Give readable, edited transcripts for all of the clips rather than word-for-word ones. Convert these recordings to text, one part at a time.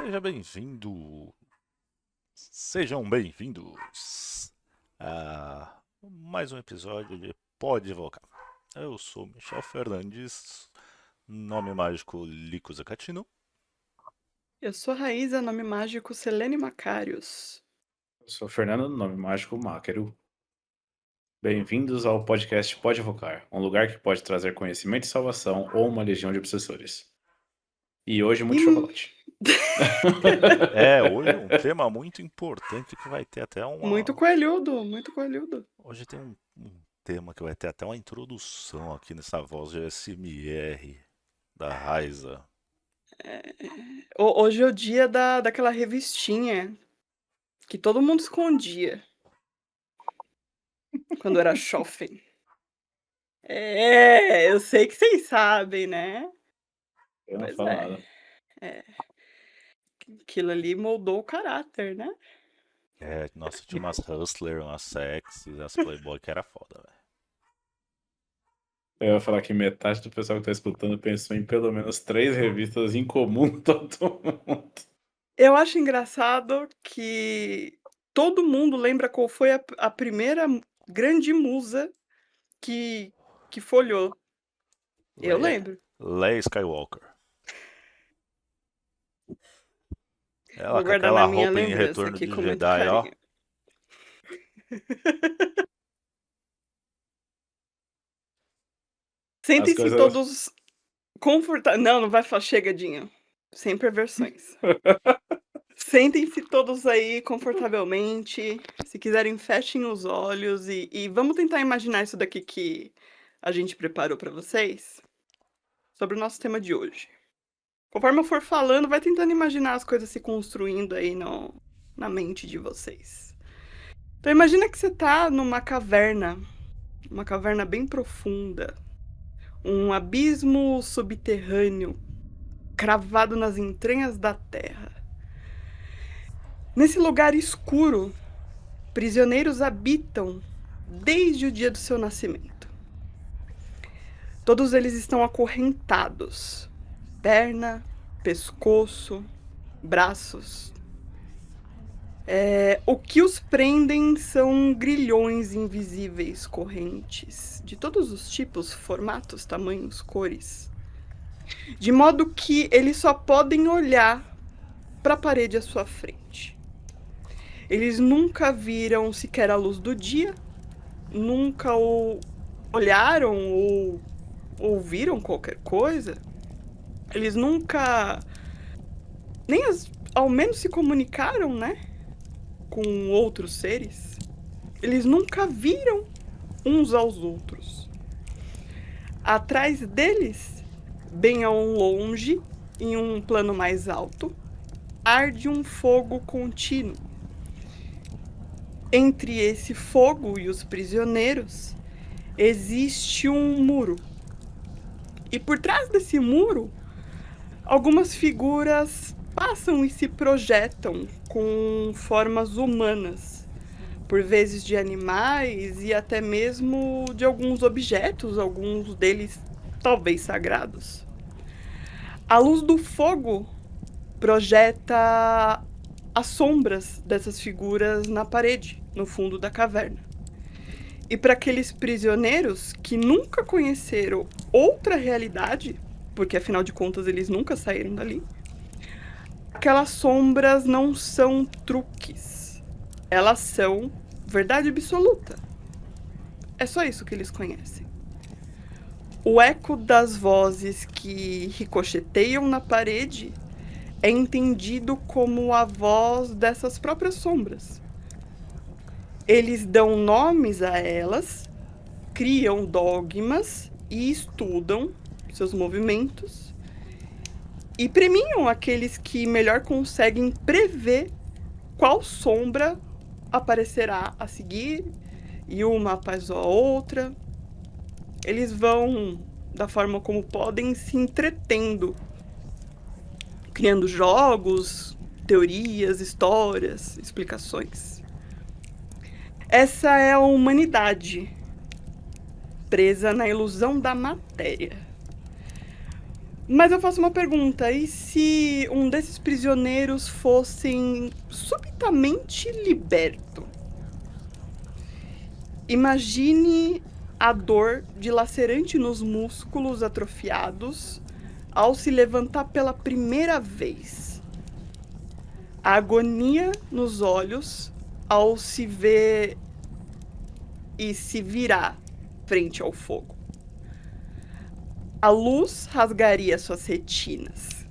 Seja bem-vindo. Sejam bem-vindos a mais um episódio de Pode Evocar. Eu sou Michel Fernandes, nome mágico Lico Zacatino. Eu sou Raíza, nome mágico Selene Macarius. Eu sou Fernando, nome mágico Máquero. Bem-vindos ao podcast Pode Evocar, um lugar que pode trazer conhecimento e salvação ou uma legião de obsessores. E hoje muito chocolate. Hoje é um tema muito importante que vai ter até uma... Muito coelhudo, muito coelhudo. Hoje tem um tema que vai ter até uma introdução aqui nessa voz de SMR da Raíza. Hoje é o dia daquela revistinha que todo mundo escondia quando era shopping. Eu sei que vocês sabem, né? Eu não Pois falo é. nada. Aquilo ali moldou o caráter, né? Nossa, tinha umas hustler, umas sexys, as playboy que era foda, velho. Eu ia falar que metade do pessoal que tá escutando pensou em pelo menos 3 revistas em comum todo mundo. Eu acho engraçado que todo mundo lembra qual foi a primeira grande musa que folheou. Eu lembro. Leia Skywalker. Ela Vou com guardar aquela na minha roupa em lembrança Retorno aqui de com muito Jedi, ó. carinho. Sentem-se coisas- todos confortáveis. Não vai falar, chega, Dinho. Sem perversões. Sentem-se todos aí confortavelmente. Se quiserem, fechem os olhos e vamos tentar imaginar isso daqui que a gente preparou para vocês sobre o nosso tema de hoje. Conforme eu for falando, vai tentando imaginar as coisas se construindo aí na mente de vocês. Então imagina que você tá numa caverna, uma caverna bem profunda, um abismo subterrâneo cravado nas entranhas da terra. Nesse lugar escuro, prisioneiros habitam desde o dia do seu nascimento. Todos eles estão acorrentados, perna, pescoço, braços. O que os prendem são grilhões invisíveis, correntes, de todos os tipos, formatos, tamanhos, cores. De modo que eles só podem olhar para a parede à sua frente. Eles nunca viram sequer a luz do dia, nunca olharam ou ouviram qualquer coisa. Eles nunca, nem ao menos se comunicaram, né, com outros seres. Eles nunca viram uns aos outros. Atrás deles, bem ao longe, em um plano mais alto, arde um fogo contínuo. Entre esse fogo e os prisioneiros, existe um muro. E por trás desse muro, algumas figuras passam e se projetam com formas humanas, por vezes de animais e até mesmo de alguns objetos, alguns deles talvez sagrados. A luz do fogo projeta as sombras dessas figuras na parede, no fundo da caverna. E para aqueles prisioneiros que nunca conheceram outra realidade, porque afinal de contas eles nunca saíram dali, aquelas sombras não são truques. Elas são verdade absoluta. É só isso que eles conhecem. O eco das vozes que ricocheteiam na parede é entendido como a voz dessas próprias sombras. Eles dão nomes a elas, criam dogmas e estudam seus movimentos e premiam aqueles que melhor conseguem prever qual sombra aparecerá a seguir e uma após a outra. Eles vão, da forma como podem, se entretendo, criando jogos, teorias, histórias, explicações. Essa é a humanidade, presa na ilusão da matéria. Mas eu faço uma pergunta: e se um desses prisioneiros fossem subitamente liberto? Imagine a dor dilacerante nos músculos atrofiados ao se levantar pela primeira vez. A agonia nos olhos ao se ver e se virar frente ao fogo. A luz rasgaria suas retinas,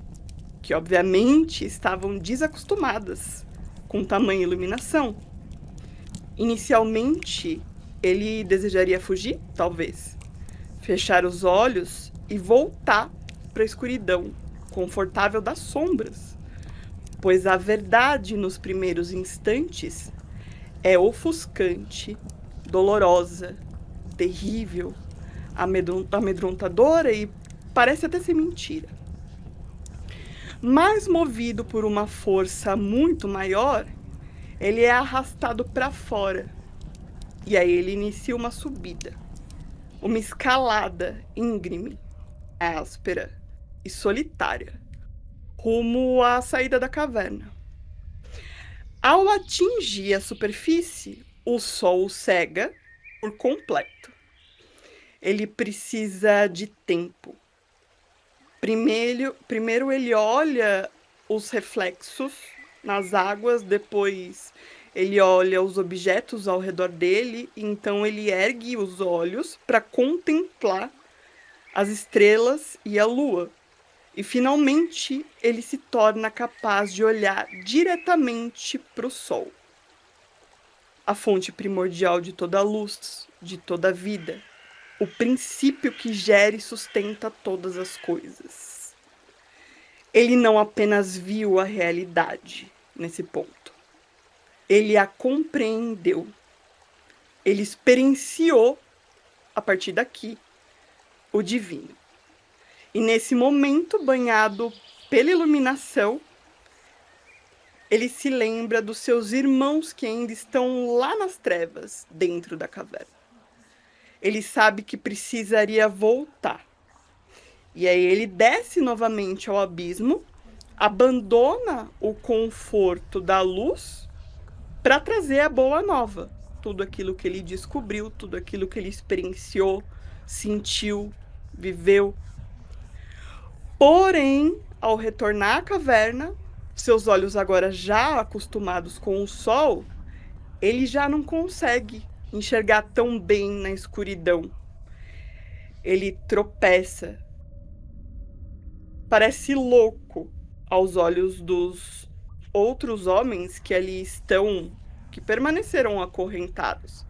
que obviamente estavam desacostumadas com tamanha iluminação. Inicialmente, ele desejaria fugir, talvez, fechar os olhos e voltar para a escuridão confortável das sombras, pois a verdade nos primeiros instantes é ofuscante, dolorosa, terrível, amedrontadora e parece até ser mentira. Mas movido por uma força muito maior, ele é arrastado para fora. E aí ele inicia uma subida, uma escalada íngreme, áspera e solitária, rumo à saída da caverna. Ao atingir a superfície, o sol o cega por completo. Ele precisa de tempo. Primeiro ele olha os reflexos nas águas, depois ele olha os objetos ao redor dele, então ele ergue os olhos para contemplar as estrelas e a lua. E finalmente ele se torna capaz de olhar diretamente para o sol, a fonte primordial de toda a luz, de toda a vida, o princípio que gera e sustenta todas as coisas. Ele não apenas viu a realidade nesse ponto, ele a compreendeu, ele experienciou, a partir daqui, o divino. E nesse momento, banhado pela iluminação, ele se lembra dos seus irmãos que ainda estão lá nas trevas, dentro da caverna. Ele sabe que precisaria voltar. E aí ele desce novamente ao abismo, abandona o conforto da luz para trazer a boa nova. Tudo aquilo que ele descobriu, tudo aquilo que ele experienciou, sentiu, viveu. Porém, ao retornar à caverna, seus olhos agora já acostumados com o sol, ele já não consegue enxergar tão bem na escuridão. Ele tropeça. Parece louco aos olhos dos outros homens que ali estão, que permaneceram acorrentados.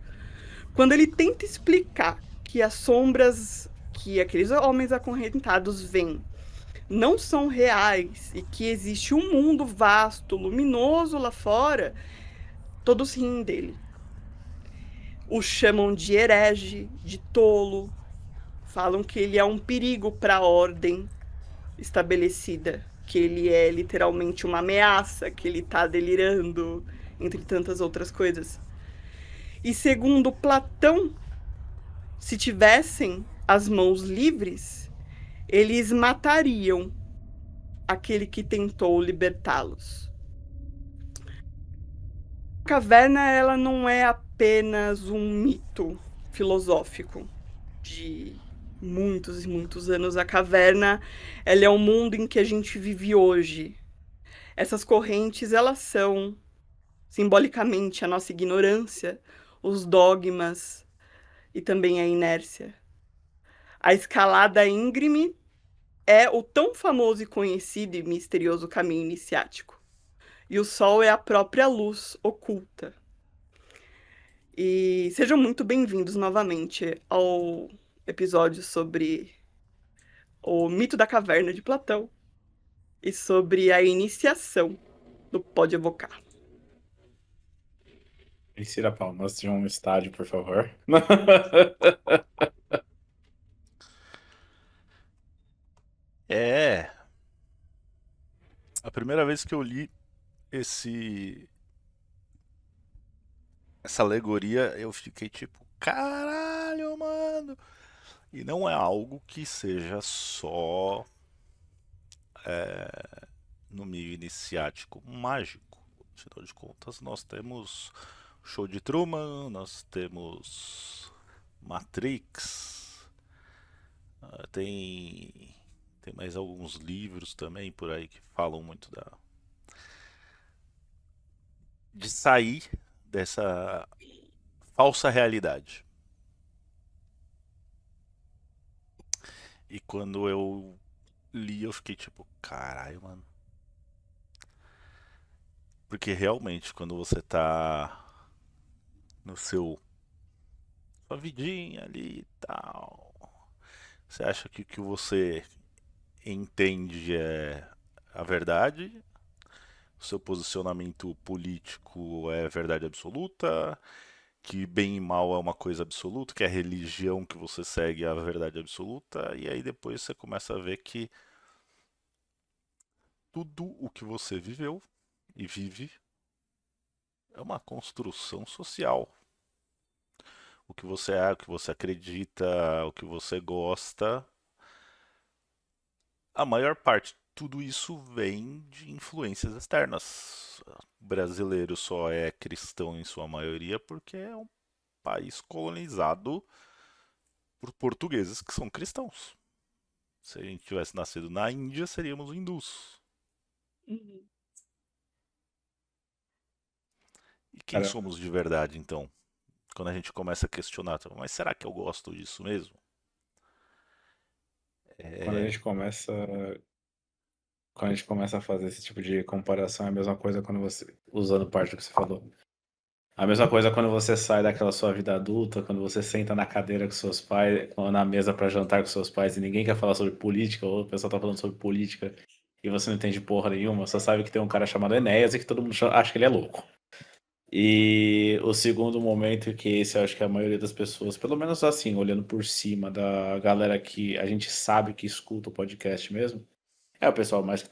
Quando ele tenta explicar que as sombras que aqueles homens acorrentados veem não são reais e que existe um mundo vasto, luminoso lá fora, todos riem dele. O chamam de herege, de tolo, falam que ele é um perigo para a ordem estabelecida, que ele é literalmente uma ameaça, que ele está delirando, entre tantas outras coisas. E segundo Platão, se tivessem as mãos livres, eles matariam aquele que tentou libertá-los. A caverna, ela não é apenas um mito filosófico de muitos e muitos anos. A caverna, ela é o mundo em que a gente vive hoje. Essas correntes, elas são simbolicamente a nossa ignorância, os dogmas e também a inércia. A escalada íngreme é o tão famoso e conhecido e misterioso caminho iniciático. E o sol é a própria luz oculta. E sejam muito bem-vindos novamente ao episódio sobre o mito da caverna de Platão e sobre a iniciação do Pode Evocar. Insira palmas de um estádio, por favor. É. A primeira vez que eu li esse essa alegoria, eu fiquei tipo, caralho, mano. E não é algo que seja só no meio iniciático mágico. Afinal de contas, nós temos Show de Truman, nós temos Matrix, tem mais alguns livros também por aí que falam muito de sair dessa falsa realidade. E quando eu li, eu fiquei tipo, caralho, mano. Porque realmente, quando você tá no sua vidinha ali e tal, você acha que o que você entende é a verdade, o seu posicionamento político é verdade absoluta, que bem e mal é uma coisa absoluta, que a religião que você segue é a verdade absoluta, e aí depois você começa a ver que tudo o que você viveu e vive é uma construção social. O que você é, o que você acredita, o que você gosta, a maior parte de tudo isso vem de influências externas. O brasileiro só é cristão em sua maioria porque é um país colonizado por portugueses que são cristãos. Se a gente tivesse nascido na Índia, seríamos hindus. Uhum. E quem Cara, somos de verdade, então? Quando a gente começa a questionar, mas será que eu gosto disso mesmo? quando a É, gente começa, quando a gente começa a fazer esse tipo de comparação, é a mesma coisa quando você, usando parte do que você falou. A mesma coisa quando você sai daquela sua vida adulta, quando você senta na cadeira com seus pais, ou na mesa para jantar com seus pais e ninguém quer falar sobre política, ou o pessoal tá falando sobre política e você não entende porra nenhuma, só sabe que tem um cara chamado Enéas e que todo mundo acha que ele é louco. E o segundo momento, que esse eu acho que a maioria das pessoas, pelo menos assim, olhando por cima da galera que a gente sabe que escuta o podcast mesmo, é o pessoal mais que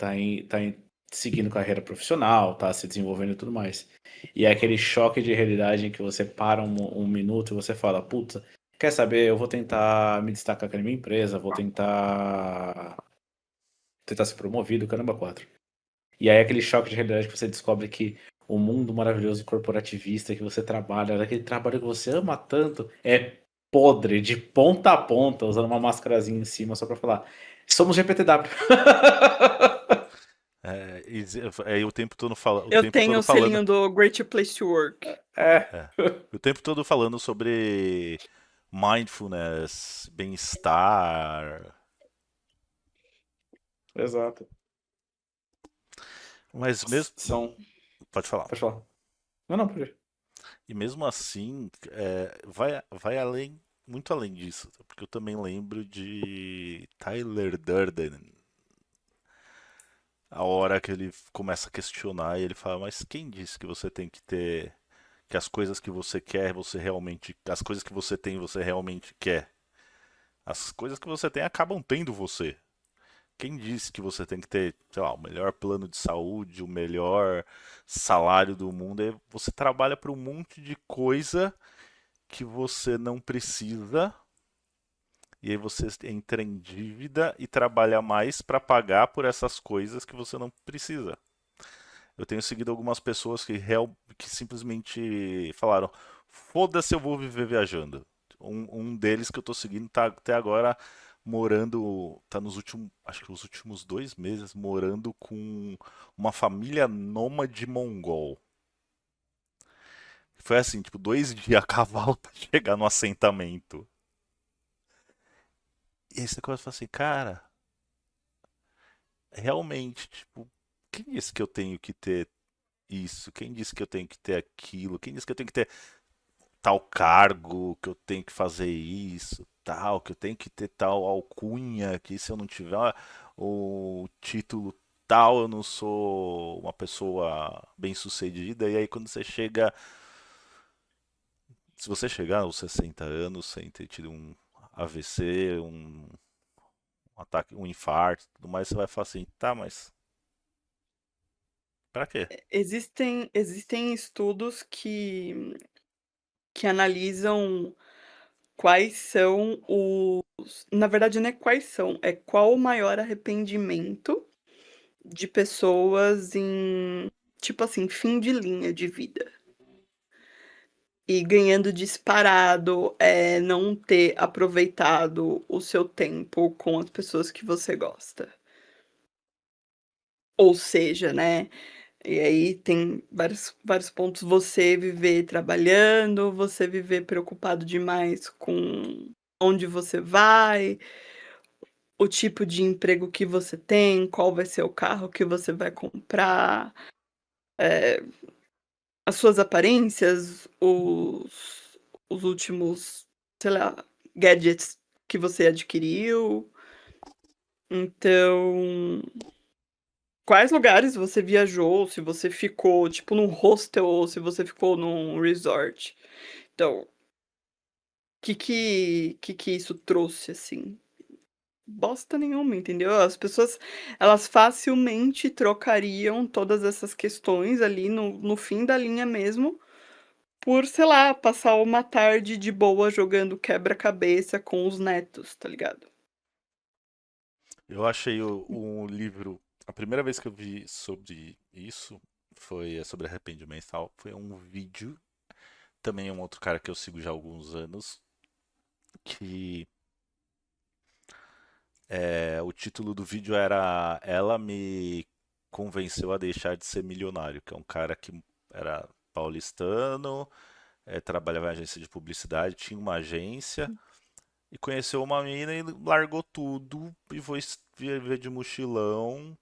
seguindo carreira profissional, tá se desenvolvendo e tudo mais. E é aquele choque de realidade em que você para um minuto e você fala, puta, quer saber, eu vou tentar me destacar aqui na minha empresa, vou tentar ser promovido, caramba, quatro. E aí é aquele choque de realidade que você descobre que o mundo maravilhoso corporativista que você trabalha, aquele trabalho que você ama tanto, é podre de ponta a ponta, usando uma máscarazinha em cima só pra falar, somos GPTW. o tempo todo o Eu tempo tenho todo o falando, selinho do Great Place to Work. É, é, o tempo todo falando sobre mindfulness, bem-estar, exato. mas mesmo, São. pode falar. Pode falar. Não, não, pode ir. E mesmo assim, vai além, muito além disso, porque eu também lembro de Tyler Durden, a hora que ele começa a questionar e ele fala, mas quem disse que você tem que ter, que as coisas que você quer, você realmente, as coisas que você tem, você realmente quer? As coisas que você tem acabam tendo você. Quem disse que você tem que ter, sei lá, o melhor plano de saúde, o melhor salário do mundo? Você trabalha para um monte de coisa que você não precisa, e aí você entra em dívida e trabalha mais para pagar por essas coisas que você não precisa. Eu tenho seguido algumas pessoas que simplesmente falaram: foda-se, eu vou viver viajando. Um deles que eu tô seguindo tá até agora morando, tá nos últimos, acho que os últimos 2 meses, morando com uma família nômade mongol. Foi assim, tipo, 2 dias a cavalo pra chegar no assentamento. E aí você começa a falar assim, cara, realmente, tipo, quem disse que eu tenho que ter isso? Quem disse que eu tenho que ter aquilo? Quem disse que eu tenho que ter tal cargo, que eu tenho que fazer isso, tal, que eu tenho que ter tal alcunha, que se eu não tiver o título tal, eu não sou uma pessoa bem-sucedida. E aí quando você chega, se você chegar aos 60 anos sem ter tido um AVC, um ataque, um infarto, tudo mais, você vai falar assim, tá, mas pra quê? Existem estudos que analisam quais são os. Na verdade, não é quais são, é qual o maior arrependimento de pessoas em, tipo assim, fim de linha de vida. E ganhando disparado, não ter aproveitado o seu tempo com as pessoas que você gosta. Ou seja, né? E aí tem vários pontos. Você viver trabalhando, você viver preocupado demais com onde você vai, o tipo de emprego que você tem, qual vai ser o carro que você vai comprar, as suas aparências, os últimos, sei lá, gadgets que você adquiriu. Então, quais lugares você viajou, se você ficou, tipo, num hostel ou se você ficou num resort. Então, que isso trouxe, assim? Bosta nenhuma, entendeu? As pessoas, elas facilmente trocariam todas essas questões ali no fim da linha mesmo por, sei lá, passar uma tarde de boa jogando quebra-cabeça com os netos, tá ligado? Eu achei um livro. A primeira vez que eu vi sobre isso foi sobre arrependimento e tal. Foi um vídeo. Também um outro cara que eu sigo já há alguns anos. Que o título do vídeo era Ela Me Convenceu a Deixar de Ser Milionário. Que é um cara que era paulistano, trabalhava em agência de publicidade, tinha uma agência. E conheceu uma mina e largou tudo e foi viver de mochilão.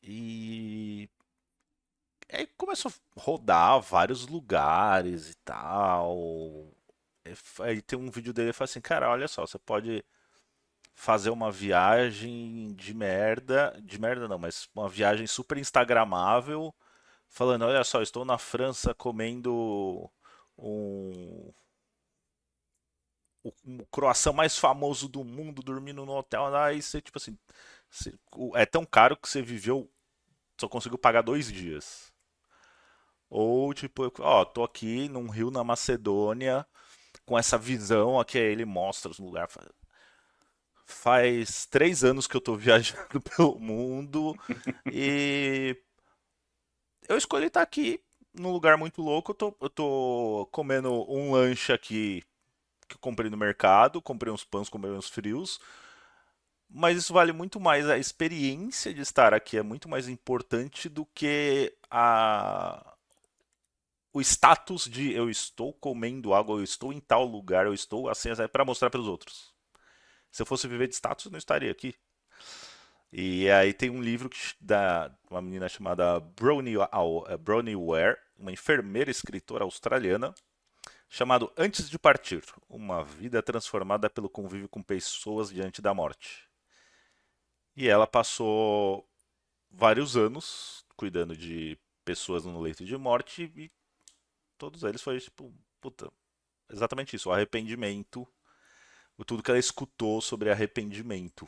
E aí começou a rodar vários lugares e tal. Aí tem um vídeo dele e fala assim, cara, olha só, você pode fazer uma viagem de merda não, mas uma viagem super instagramável, falando, olha só, estou na França comendo um, o croissant mais famoso do mundo, dormindo no hotel, aí você, tipo assim, é tão caro que você viveu, só conseguiu pagar 2 dias. Ou tipo, ó, tô aqui num rio na Macedônia com essa visão aqui, aí ele mostra os lugares. Faz 3 anos que eu tô viajando pelo mundo e eu escolhi estar aqui num lugar muito louco. Eu tô comendo um lanche aqui que eu comprei no mercado, comprei uns pães, comprei uns frios, mas isso vale muito mais. A experiência de estar aqui é muito mais importante do que o status de eu estou comendo algo, eu estou em tal lugar, eu estou assim, para mostrar para os outros. Se eu fosse viver de status, eu não estaria aqui. E aí tem um livro da uma menina chamada Bronnie Ware, uma enfermeira e escritora australiana, chamado Antes de Partir, uma vida transformada pelo convívio com pessoas diante da morte. E ela passou vários anos cuidando de pessoas no leito de morte e todos eles foi tipo, puta, exatamente isso, o arrependimento, tudo que ela escutou sobre arrependimento.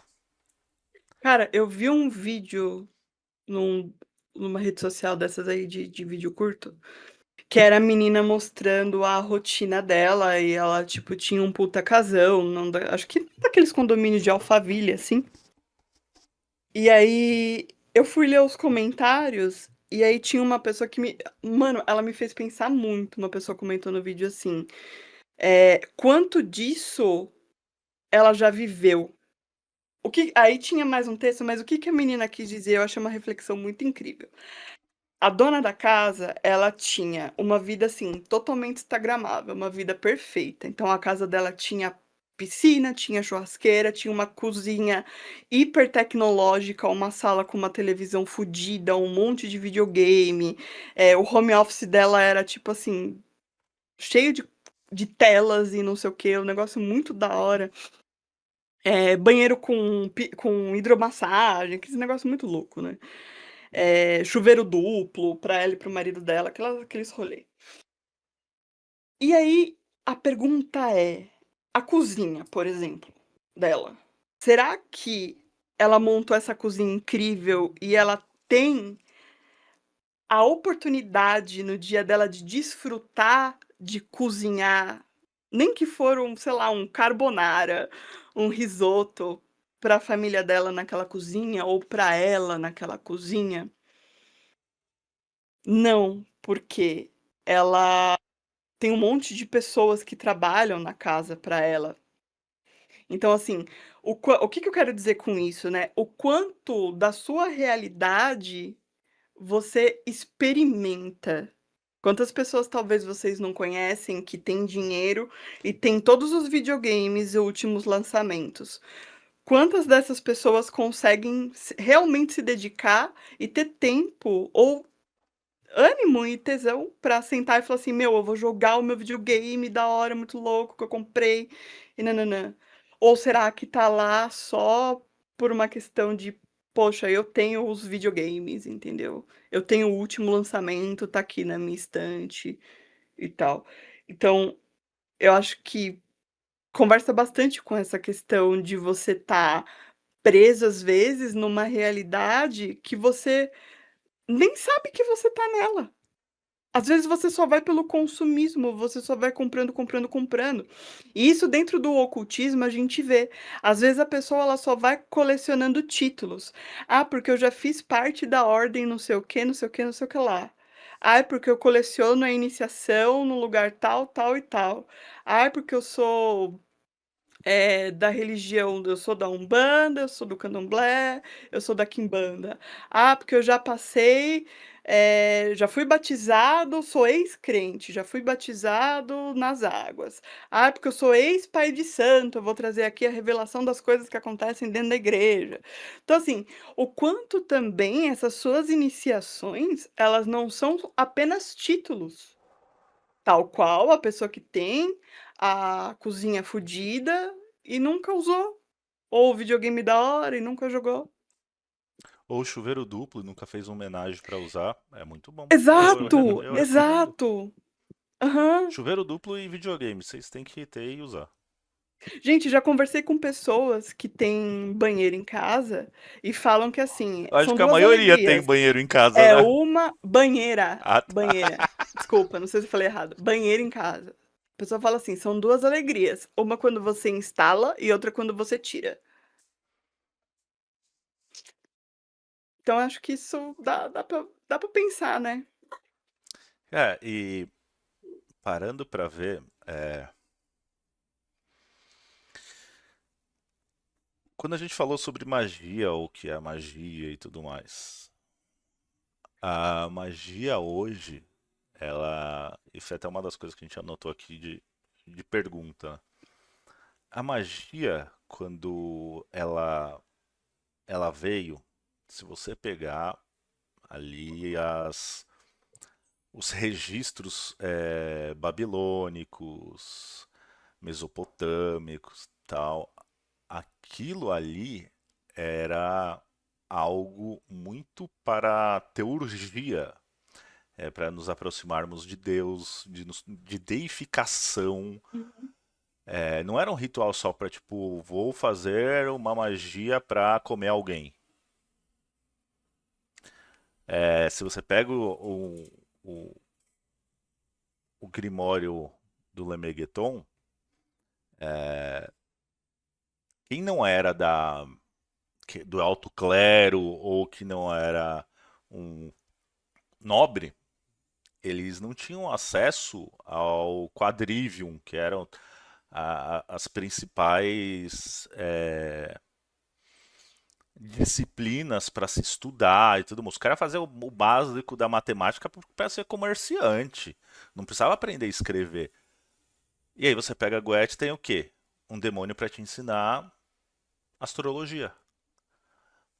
Cara, eu vi um vídeo num numa rede social dessas aí de vídeo curto, que era a menina mostrando a rotina dela e ela, tipo, tinha um puta casão, não da acho que daqueles condomínios de Alphaville, assim. E aí eu fui ler os comentários, e aí tinha uma pessoa que me mano, ela me fez pensar muito, uma pessoa comentou no vídeo assim, quanto disso ela já viveu. O que aí tinha mais um texto, mas o que que a menina quis dizer, eu achei uma reflexão muito incrível. A dona da casa, ela tinha uma vida, assim, totalmente instagramável, uma vida perfeita. Então a casa dela tinha piscina, tinha churrasqueira, tinha uma cozinha hiper tecnológica, uma sala com uma televisão fodida, um monte de videogame. O home office dela era, tipo assim, cheio de telas e não sei o quê, um negócio muito da hora. Banheiro com hidromassagem, aquele negócio muito louco, né. Chuveiro duplo pra ela e para o marido dela, aqueles rolê. E aí, a pergunta é, a cozinha, por exemplo, dela, será que ela montou essa cozinha incrível e ela tem a oportunidade no dia dela de desfrutar de cozinhar, nem que for um, sei lá, um carbonara, um risoto para a família dela naquela cozinha ou para ela naquela cozinha? Não, porque ela tem um monte de pessoas que trabalham na casa para ela. Então, assim, o que que eu quero dizer com isso, né? O quanto da sua realidade você experimenta. Quantas pessoas talvez vocês não conhecem que têm dinheiro e têm todos os videogames e últimos lançamentos? Quantas dessas pessoas conseguem realmente se dedicar e ter tempo ou ânimo e tesão pra sentar e falar assim: meu, eu vou jogar o meu videogame da hora, muito louco, que eu comprei, e nananã. Ou será que tá lá só por uma questão de, poxa, eu tenho os videogames, entendeu? Eu tenho o último lançamento, tá aqui na minha estante e tal. Então, eu acho que conversa bastante com essa questão de você estar preso, às vezes, numa realidade que você nem sabe que você tá nela. Às vezes você só vai pelo consumismo, você só vai comprando, comprando, comprando. E isso dentro do ocultismo a gente vê. Às vezes a pessoa ela só vai colecionando títulos. Ah, porque eu já fiz parte da ordem não sei o quê, não sei o quê, não sei o que lá. Ah, é porque eu coleciono a iniciação no lugar tal, tal e tal. Ah, é porque eu sou da religião, eu sou da Umbanda, eu sou do Candomblé, eu sou da Quimbanda. Ah, porque eu já passei, já fui batizado, sou ex-crente, já fui batizado nas águas. Ah, porque eu sou ex-pai de santo, eu vou trazer aqui a revelação das coisas que acontecem dentro da igreja. Então, assim, o quanto também essas suas iniciações, elas não são apenas títulos. Tal qual a pessoa que tem a cozinha fodida e nunca usou, ou o videogame da hora e nunca jogou. Ou chuveiro duplo e nunca fez uma homenagem pra usar. É muito bom. Exato, Eu recomendo. exato. Aham. Chuveiro duplo e videogame, vocês têm que ter e usar. Gente, já conversei com pessoas que têm banheiro em casa e falam que, assim, Eu acho são que a 2 maioria tem alegrias. banheiro em casa, É né? uma banheira, Ah, tá. banheira. Desculpa, não sei se eu falei errado. Banheiro em casa. A pessoa fala assim, são 2 alegrias, uma quando você instala e outra quando você tira. Então acho que isso dá pra pensar, né. E parando pra ver, quando a gente falou sobre magia, ou o que é magia e tudo mais, a magia hoje, e foi até uma das coisas que a gente anotou aqui de pergunta. A magia, quando ela veio, se você pegar ali os registros babilônicos, mesopotâmicos, tal, aquilo ali era algo muito para teurgia, para nos aproximarmos de Deus, de deificação. Uhum. Não era um ritual só para tipo, vou fazer uma magia para comer alguém. Se você pega o, o Grimório do Lemegeton, quem não era do alto clero ou que não era um nobre, eles não tinham acesso ao quadrivium, que eram as principais disciplinas para se estudar e tudo mais. Os caras faziam o básico da matemática para ser comerciante. Não precisava aprender a escrever. E aí você pega Goethe, tem o quê? Um demônio para te ensinar astrologia.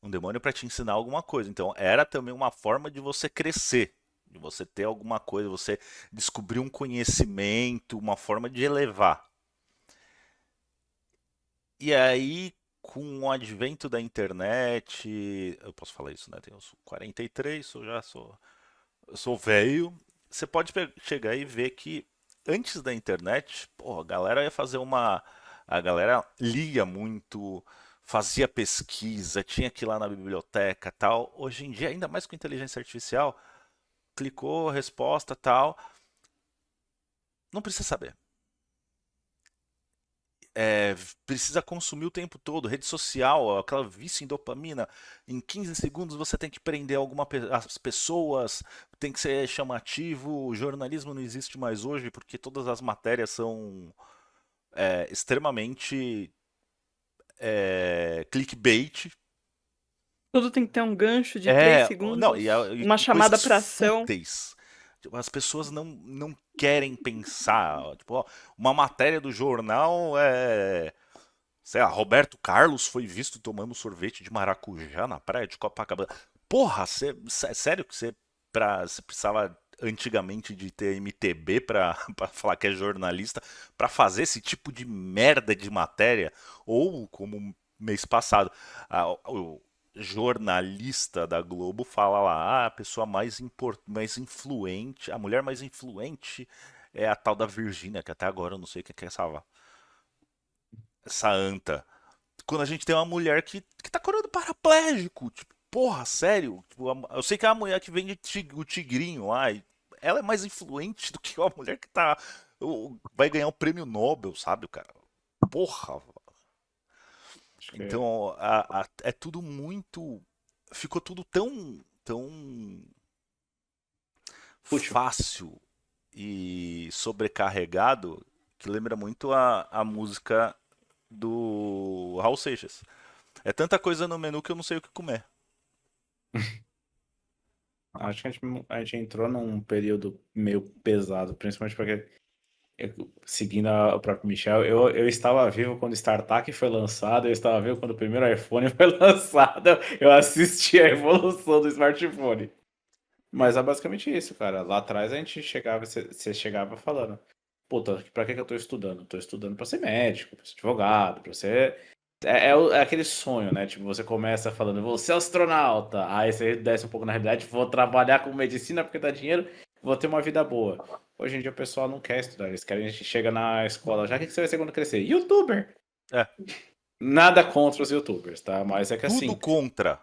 Um demônio para te ensinar alguma coisa. Então era também uma forma de você crescer, de você ter alguma coisa, você descobrir um conhecimento, uma forma de elevar. E aí, com o advento da internet, eu posso falar isso, né? Tenho 43, eu sou velho. Você pode chegar e ver que antes da internet, pô, a galera ia fazer a galera lia muito, fazia pesquisa, tinha que ir lá na biblioteca, tal. Hoje em dia, ainda mais com inteligência artificial, clicou, resposta, tal, não precisa saber. precisa consumir o tempo todo, rede social, aquela vício em dopamina. Em 15 segundos você tem que prender as pessoas, tem que ser chamativo. O jornalismo não existe mais hoje porque todas as matérias são extremamente clickbait. Tudo tem que ter um gancho de 3 Não, segundos, e uma chamada coisas pra ação. fúteis. Tipo, as pessoas não querem pensar. Tipo, ó, uma matéria do jornal sei lá, Roberto Carlos foi visto tomando sorvete de maracujá na praia de Copacabana. Porra, sério que você precisava antigamente de ter MTB pra falar que é jornalista, pra fazer esse tipo de merda de matéria? Ou, como mês passado, o jornalista da Globo fala lá, a pessoa mais influente, a mulher mais influente é a tal da Virgínia, que até agora eu não sei o que é essa anta. Quando a gente tem uma mulher que tá curando paraplégico. Tipo, porra, sério? Tipo, eu sei que é a mulher que vende o tigrinho lá. Ela é mais influente do que a mulher que vai ganhar o prêmio Nobel, sabe, cara? Porra. Acho que Então, é tudo muito. Ficou tudo tão útil. fácil e sobrecarregado que lembra muito a música do Raul Seixas. É tanta coisa no menu que eu não sei o que comer. Acho que a gente entrou num período meio pesado, principalmente porque, seguindo o próprio Michel, eu estava vivo quando o StarTAC foi lançado, eu estava vivo quando o primeiro iPhone foi lançado, eu assisti a evolução do smartphone. Mas é basicamente isso, cara. Lá atrás a gente chegava, você chegava falando, puta, pra que eu tô estudando? Tô estudando pra ser médico, pra ser advogado, pra ser. É aquele sonho, né? Tipo, você começa falando, vou ser astronauta. Aí você desce um pouco na realidade, vou trabalhar com medicina porque dá dinheiro, vou ter uma vida boa. Hoje em dia o pessoal não quer estudar, eles querem, a gente chega na escola já, o que você vai ser quando crescer? YouTuber! É, Nada contra os YouTubers, tá? Mas é que tudo assim. contra.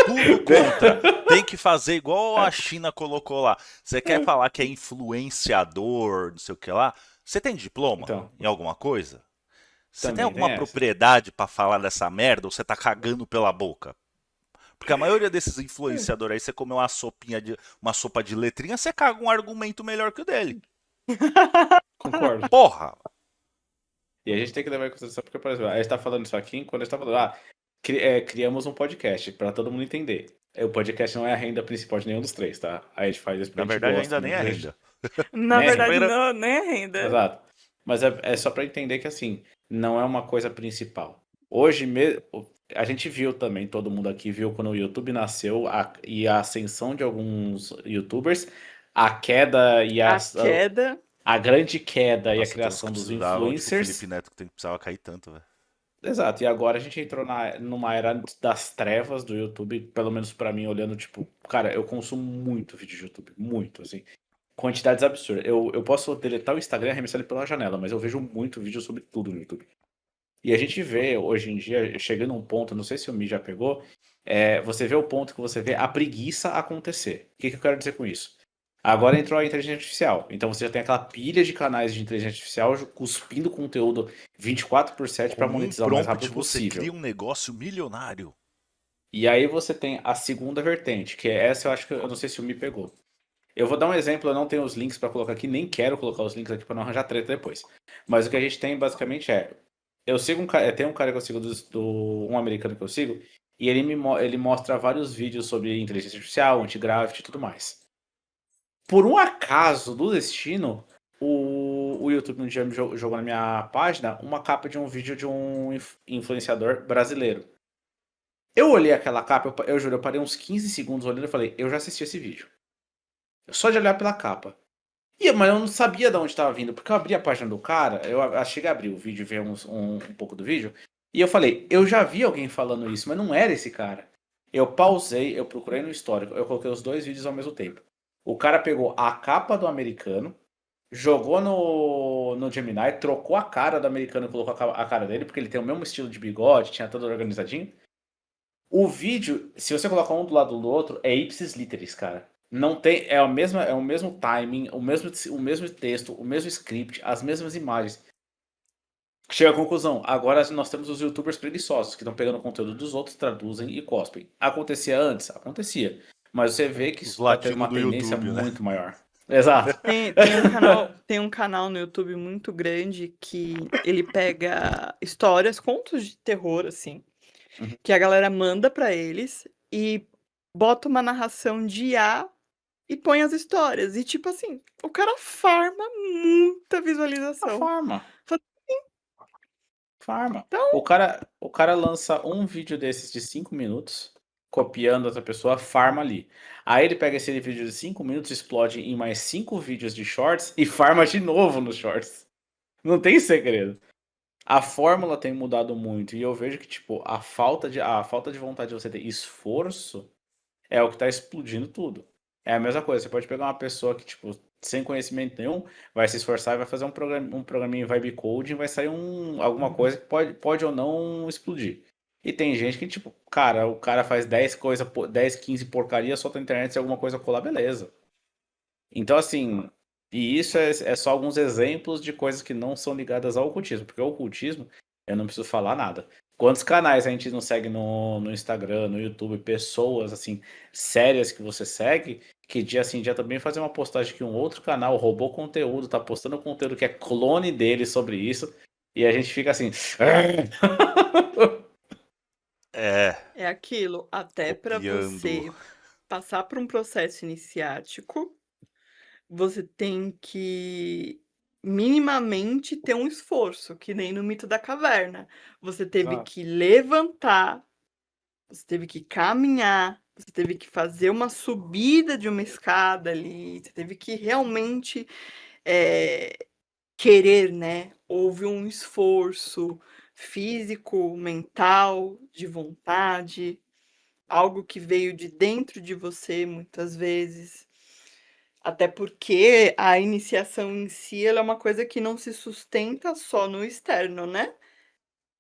Tudo contra. Tem que fazer igual a China colocou lá. Você quer falar que é influenciador, não sei o que lá? Você tem diploma Então, em alguma coisa? Você tem também tem alguma essa. propriedade pra falar dessa merda ou você tá cagando pela boca? Porque a maioria desses influenciadores aí, você comeu uma sopa de letrinha, você caga um argumento melhor que o dele. Concordo. Porra! E a gente tem que levar em consideração, porque, por exemplo, a gente tá falando isso aqui quando a gente tá falando, criamos um podcast para todo mundo entender. O podcast não é a renda principal de nenhum dos três, tá? A gente faz isso porque Na a gente verdade, gosta ainda nem é mesmo. renda. Na Nem a verdade, renda. não, nem a renda. Exato. Mas é só para entender que, assim, não é uma coisa principal. Hoje mesmo, a gente viu também, todo mundo aqui viu quando o YouTube nasceu e a ascensão de alguns YouTubers, a queda e A queda. a grande queda e a Nossa, tem uns que criação dos precisavam, tipo o Felipe influencers. Neto, que precisava cair tanto, velho. Exato, e agora a gente entrou numa era das trevas do YouTube, pelo menos pra mim, olhando, tipo, cara, eu consumo muito vídeo de YouTube, muito, assim, quantidades absurdas. Eu posso deletar o Instagram e arremessar ele pela janela, mas eu vejo muito vídeo sobre tudo no YouTube. E a gente vê, hoje em dia, chegando a um ponto, não sei se o Mi já pegou, você vê o ponto que você vê a preguiça acontecer. O que eu quero dizer com isso? Agora entrou a inteligência artificial. Então você já tem aquela pilha de canais de inteligência artificial cuspindo conteúdo 24/7 para Com um monetizar o mais prompt rápido você possível. cria um negócio milionário. E aí você tem a segunda vertente, que é essa eu acho que eu não sei se o Mi pegou. Eu vou dar um exemplo, eu não tenho os links para colocar aqui, nem quero colocar os links aqui para não arranjar treta depois. Mas o que a gente tem basicamente eu sigo um cara, tem um cara que eu sigo um americano que eu sigo, e ele mostra vários vídeos sobre inteligência artificial, anti-graft e tudo mais. Por um acaso do destino, o YouTube um dia me jogou na minha página uma capa de um vídeo de um influenciador brasileiro. Eu olhei aquela capa, eu juro, eu parei uns 15 segundos olhando e falei, eu já assisti esse vídeo. Só de olhar pela capa. Mas eu não sabia de onde estava vindo, porque eu abri a página do cara, eu cheguei a abrir o vídeo e ver um pouco do vídeo, e eu falei, eu já vi alguém falando isso, mas não era esse cara. Eu pausei, eu procurei no histórico, eu coloquei os dois vídeos ao mesmo tempo. O cara pegou a capa do americano, jogou no Gemini, trocou a cara do americano e colocou a cara dele, porque ele tem o mesmo estilo de bigode, tinha tudo organizadinho. O vídeo, se você colocar um do lado do outro, é ipsis literis, cara. Não tem, é o mesmo timing, o mesmo texto, o mesmo script, as mesmas imagens. Chega à conclusão. Agora nós temos os YouTubers preguiçosos, que estão pegando o conteúdo dos outros, traduzem e cospem. Acontecia antes? Acontecia. Mas você vê que Os isso está tendo latinos uma do tendência YouTube, né? muito maior. Exato. Tem um canal no YouTube muito grande que ele pega histórias, contos de terror, assim, Uhum. que a galera manda pra eles e bota uma narração de IA e põe as histórias. E tipo assim, o cara farma muita A visualização. forma. Fala, Farma. Então, O cara lança um vídeo desses de 5 minutos, copiando outra pessoa, farma ali. Aí ele pega esse vídeo de 5 minutos, explode em mais 5 vídeos de shorts e farma de novo nos shorts. Não tem segredo. A fórmula tem mudado muito e eu vejo que, tipo, a falta de vontade de você ter esforço é o que tá explodindo tudo. É a mesma coisa, você pode pegar uma pessoa que, tipo, sem conhecimento nenhum, vai se esforçar e vai fazer um programinha em vibe coding, vai sair alguma coisa que pode ou não explodir. E tem gente que, tipo, cara, o cara faz 10, 15 porcaria, solta na internet, se alguma coisa colar, beleza. Então, assim, e isso é só alguns exemplos de coisas que não são ligadas ao ocultismo, porque o ocultismo, eu não preciso falar nada. Quantos canais a gente não segue no Instagram, no YouTube, pessoas, assim, sérias que você segue, que dia assim, dia também fazer uma postagem que um outro canal roubou conteúdo, tá postando conteúdo que é clone dele sobre isso, e a gente fica assim. É, é aquilo. Até pra copiando. você passar por um processo iniciático, você tem que minimamente ter um esforço, que nem no mito da caverna. Você teve Exato. que levantar, você teve que caminhar, você teve que fazer uma subida de uma escada ali, você teve que realmente querer, né? Houve um esforço físico, mental, de vontade, algo que veio de dentro de você muitas vezes. Até porque a iniciação em si, ela é uma coisa que não se sustenta só no externo, né?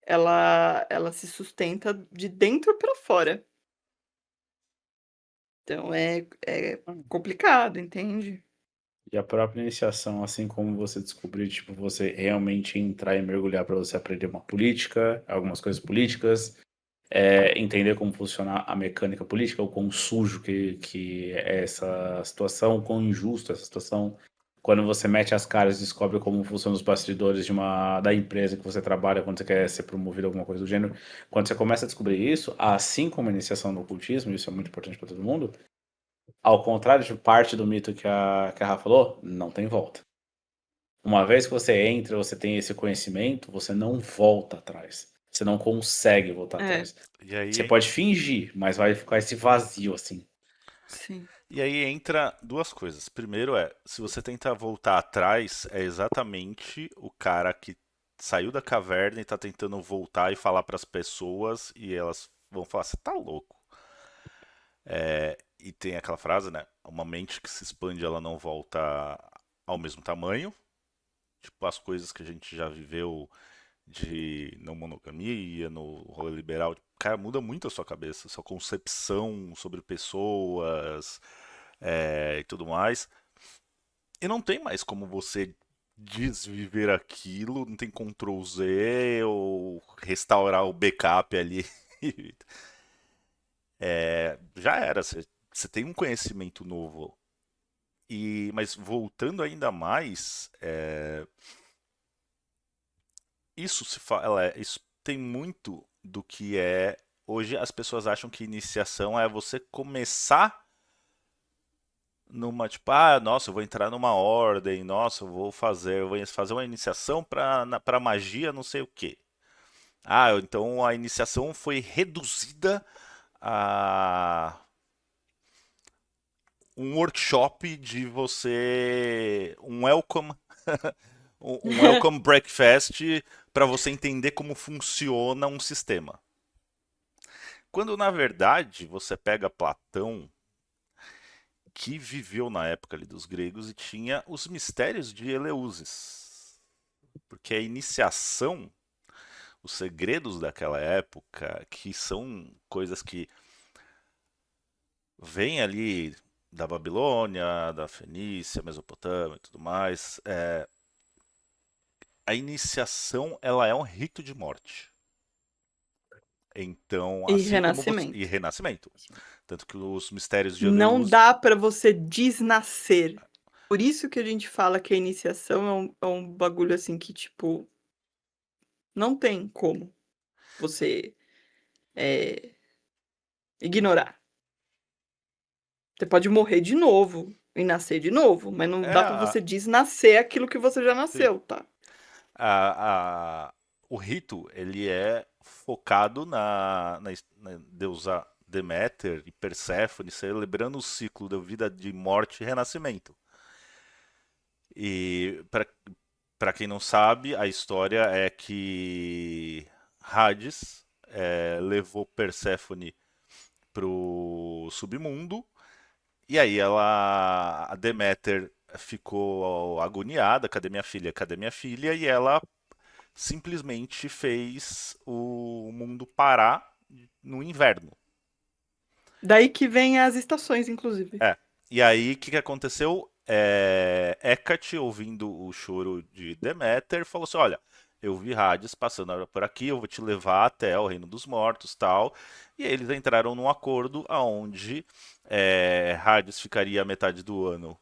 Ela se sustenta de dentro para fora. Então é complicado, entende? E a própria iniciação, assim como você descobrir, tipo, você realmente entrar e mergulhar para você aprender uma política, algumas coisas políticas, entender como funciona a mecânica política, o quão sujo que é essa situação, o quão injusto é essa situação. Quando você mete as caras e descobre como funcionam os bastidores da empresa que você trabalha, quando você quer ser promovido, alguma coisa do gênero. Quando você começa a descobrir isso, assim como a iniciação no ocultismo, isso é muito importante para todo mundo, ao contrário de parte do mito que a Rafa falou, não tem volta. Uma vez que você entra, você tem esse conhecimento, você não volta atrás. Você não consegue voltar É, atrás. E aí, Você pode fingir, mas vai ficar esse vazio assim. sim. e aí entra duas coisas. Primeiro se você tentar voltar atrás, é exatamente o cara que saiu da caverna e tá tentando voltar e falar pras pessoas e elas vão falar, você tá louco. E tem aquela frase, né? Uma mente que se expande, ela não volta ao mesmo tamanho. Tipo, as coisas que a gente já viveu de não monogamia, no rolê liberal, cara, muda muito a sua cabeça, sua concepção sobre pessoas e tudo mais. E não tem mais como você desviver aquilo, não tem Ctrl Z ou restaurar o backup ali. Já era, você tem um conhecimento novo. Mas voltando ainda mais, isso tem muito do que é. Hoje as pessoas acham que iniciação é você começar numa, tipo, nossa, eu vou entrar numa ordem, nossa, eu vou fazer uma iniciação para magia, não sei o quê. Então a iniciação foi reduzida a um workshop de um um welcome breakfast para você entender como funciona um sistema. Quando na verdade você pega Platão, que viveu na época ali dos gregos e tinha os mistérios de Eleusis. Porque a iniciação, os segredos daquela época, que são coisas que vêm ali da Babilônia, da Fenícia, Mesopotâmia e tudo mais, A iniciação, ela é um rito de morte. Então, E assim como você... E renascimento. renascimento. Tanto que os mistérios de Não Eleusis... dá pra você desnascer. Por isso que a gente fala que a iniciação é um bagulho assim que, tipo, não tem como você ignorar. Você pode morrer de novo e nascer de novo, mas não É, dá pra você desnascer aquilo que você já sim. nasceu, tá? O rito, ele é focado na deusa Deméter e Perséfone, celebrando o ciclo da vida de morte e renascimento. E para quem não sabe, a história é que Hades levou Perséfone pro submundo e aí a Deméter ficou agoniada, cadê minha filha? Cadê minha filha? E ela simplesmente fez o mundo parar no inverno. Daí que vem as estações, inclusive. E aí, o que aconteceu? Hecate, ouvindo o choro de Deméter, falou assim: Olha, eu vi Hades passando por aqui, eu vou te levar até o reino dos mortos, tal. E aí eles entraram num acordo aonde Hades ficaria a metade do ano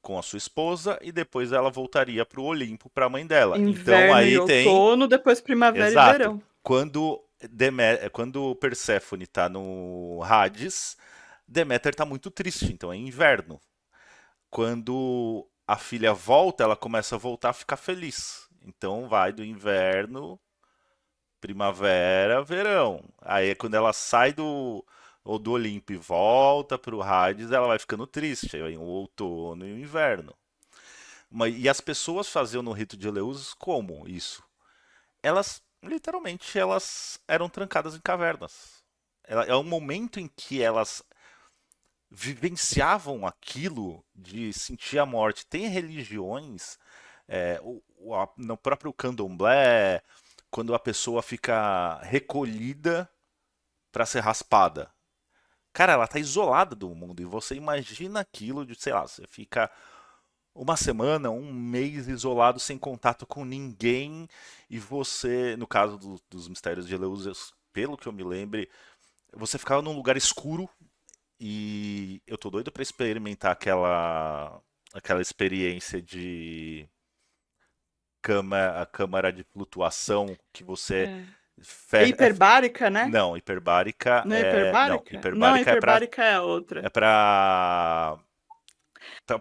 com a sua esposa e depois ela voltaria para o Olimpo para a mãe dela. Então Inverno e aí tem, outono, depois primavera e exato, verão. quando Perséfone tá no Hades, Deméter tá muito triste, então é inverno. Quando a filha volta, ela começa a voltar a ficar feliz. Então vai do inverno, primavera, verão. Aí quando ela sai do Olimpo e volta pro Hades, ela vai ficando triste. Aí vem o outono e o inverno. E as pessoas faziam no rito de Eleusis como isso? Elas, literalmente, elas eram trancadas em cavernas. É um momento em que elas vivenciavam aquilo de sentir a morte. Tem religiões, no próprio candomblé, quando a pessoa fica recolhida para ser raspada. Cara, ela tá isolada do mundo e você imagina aquilo de, sei lá, você fica uma semana, um mês isolado sem contato com ninguém e você, no caso dos mistérios de Eleusis, pelo que eu me lembre, você ficava num lugar escuro e eu tô doido pra experimentar aquela experiência de a câmara de flutuação que você É. É fecha. hiperbárica, né? Não, hiperbárica Não é não, hiperbárica? Não, hiperbárica hiperbárica é a é outra. pra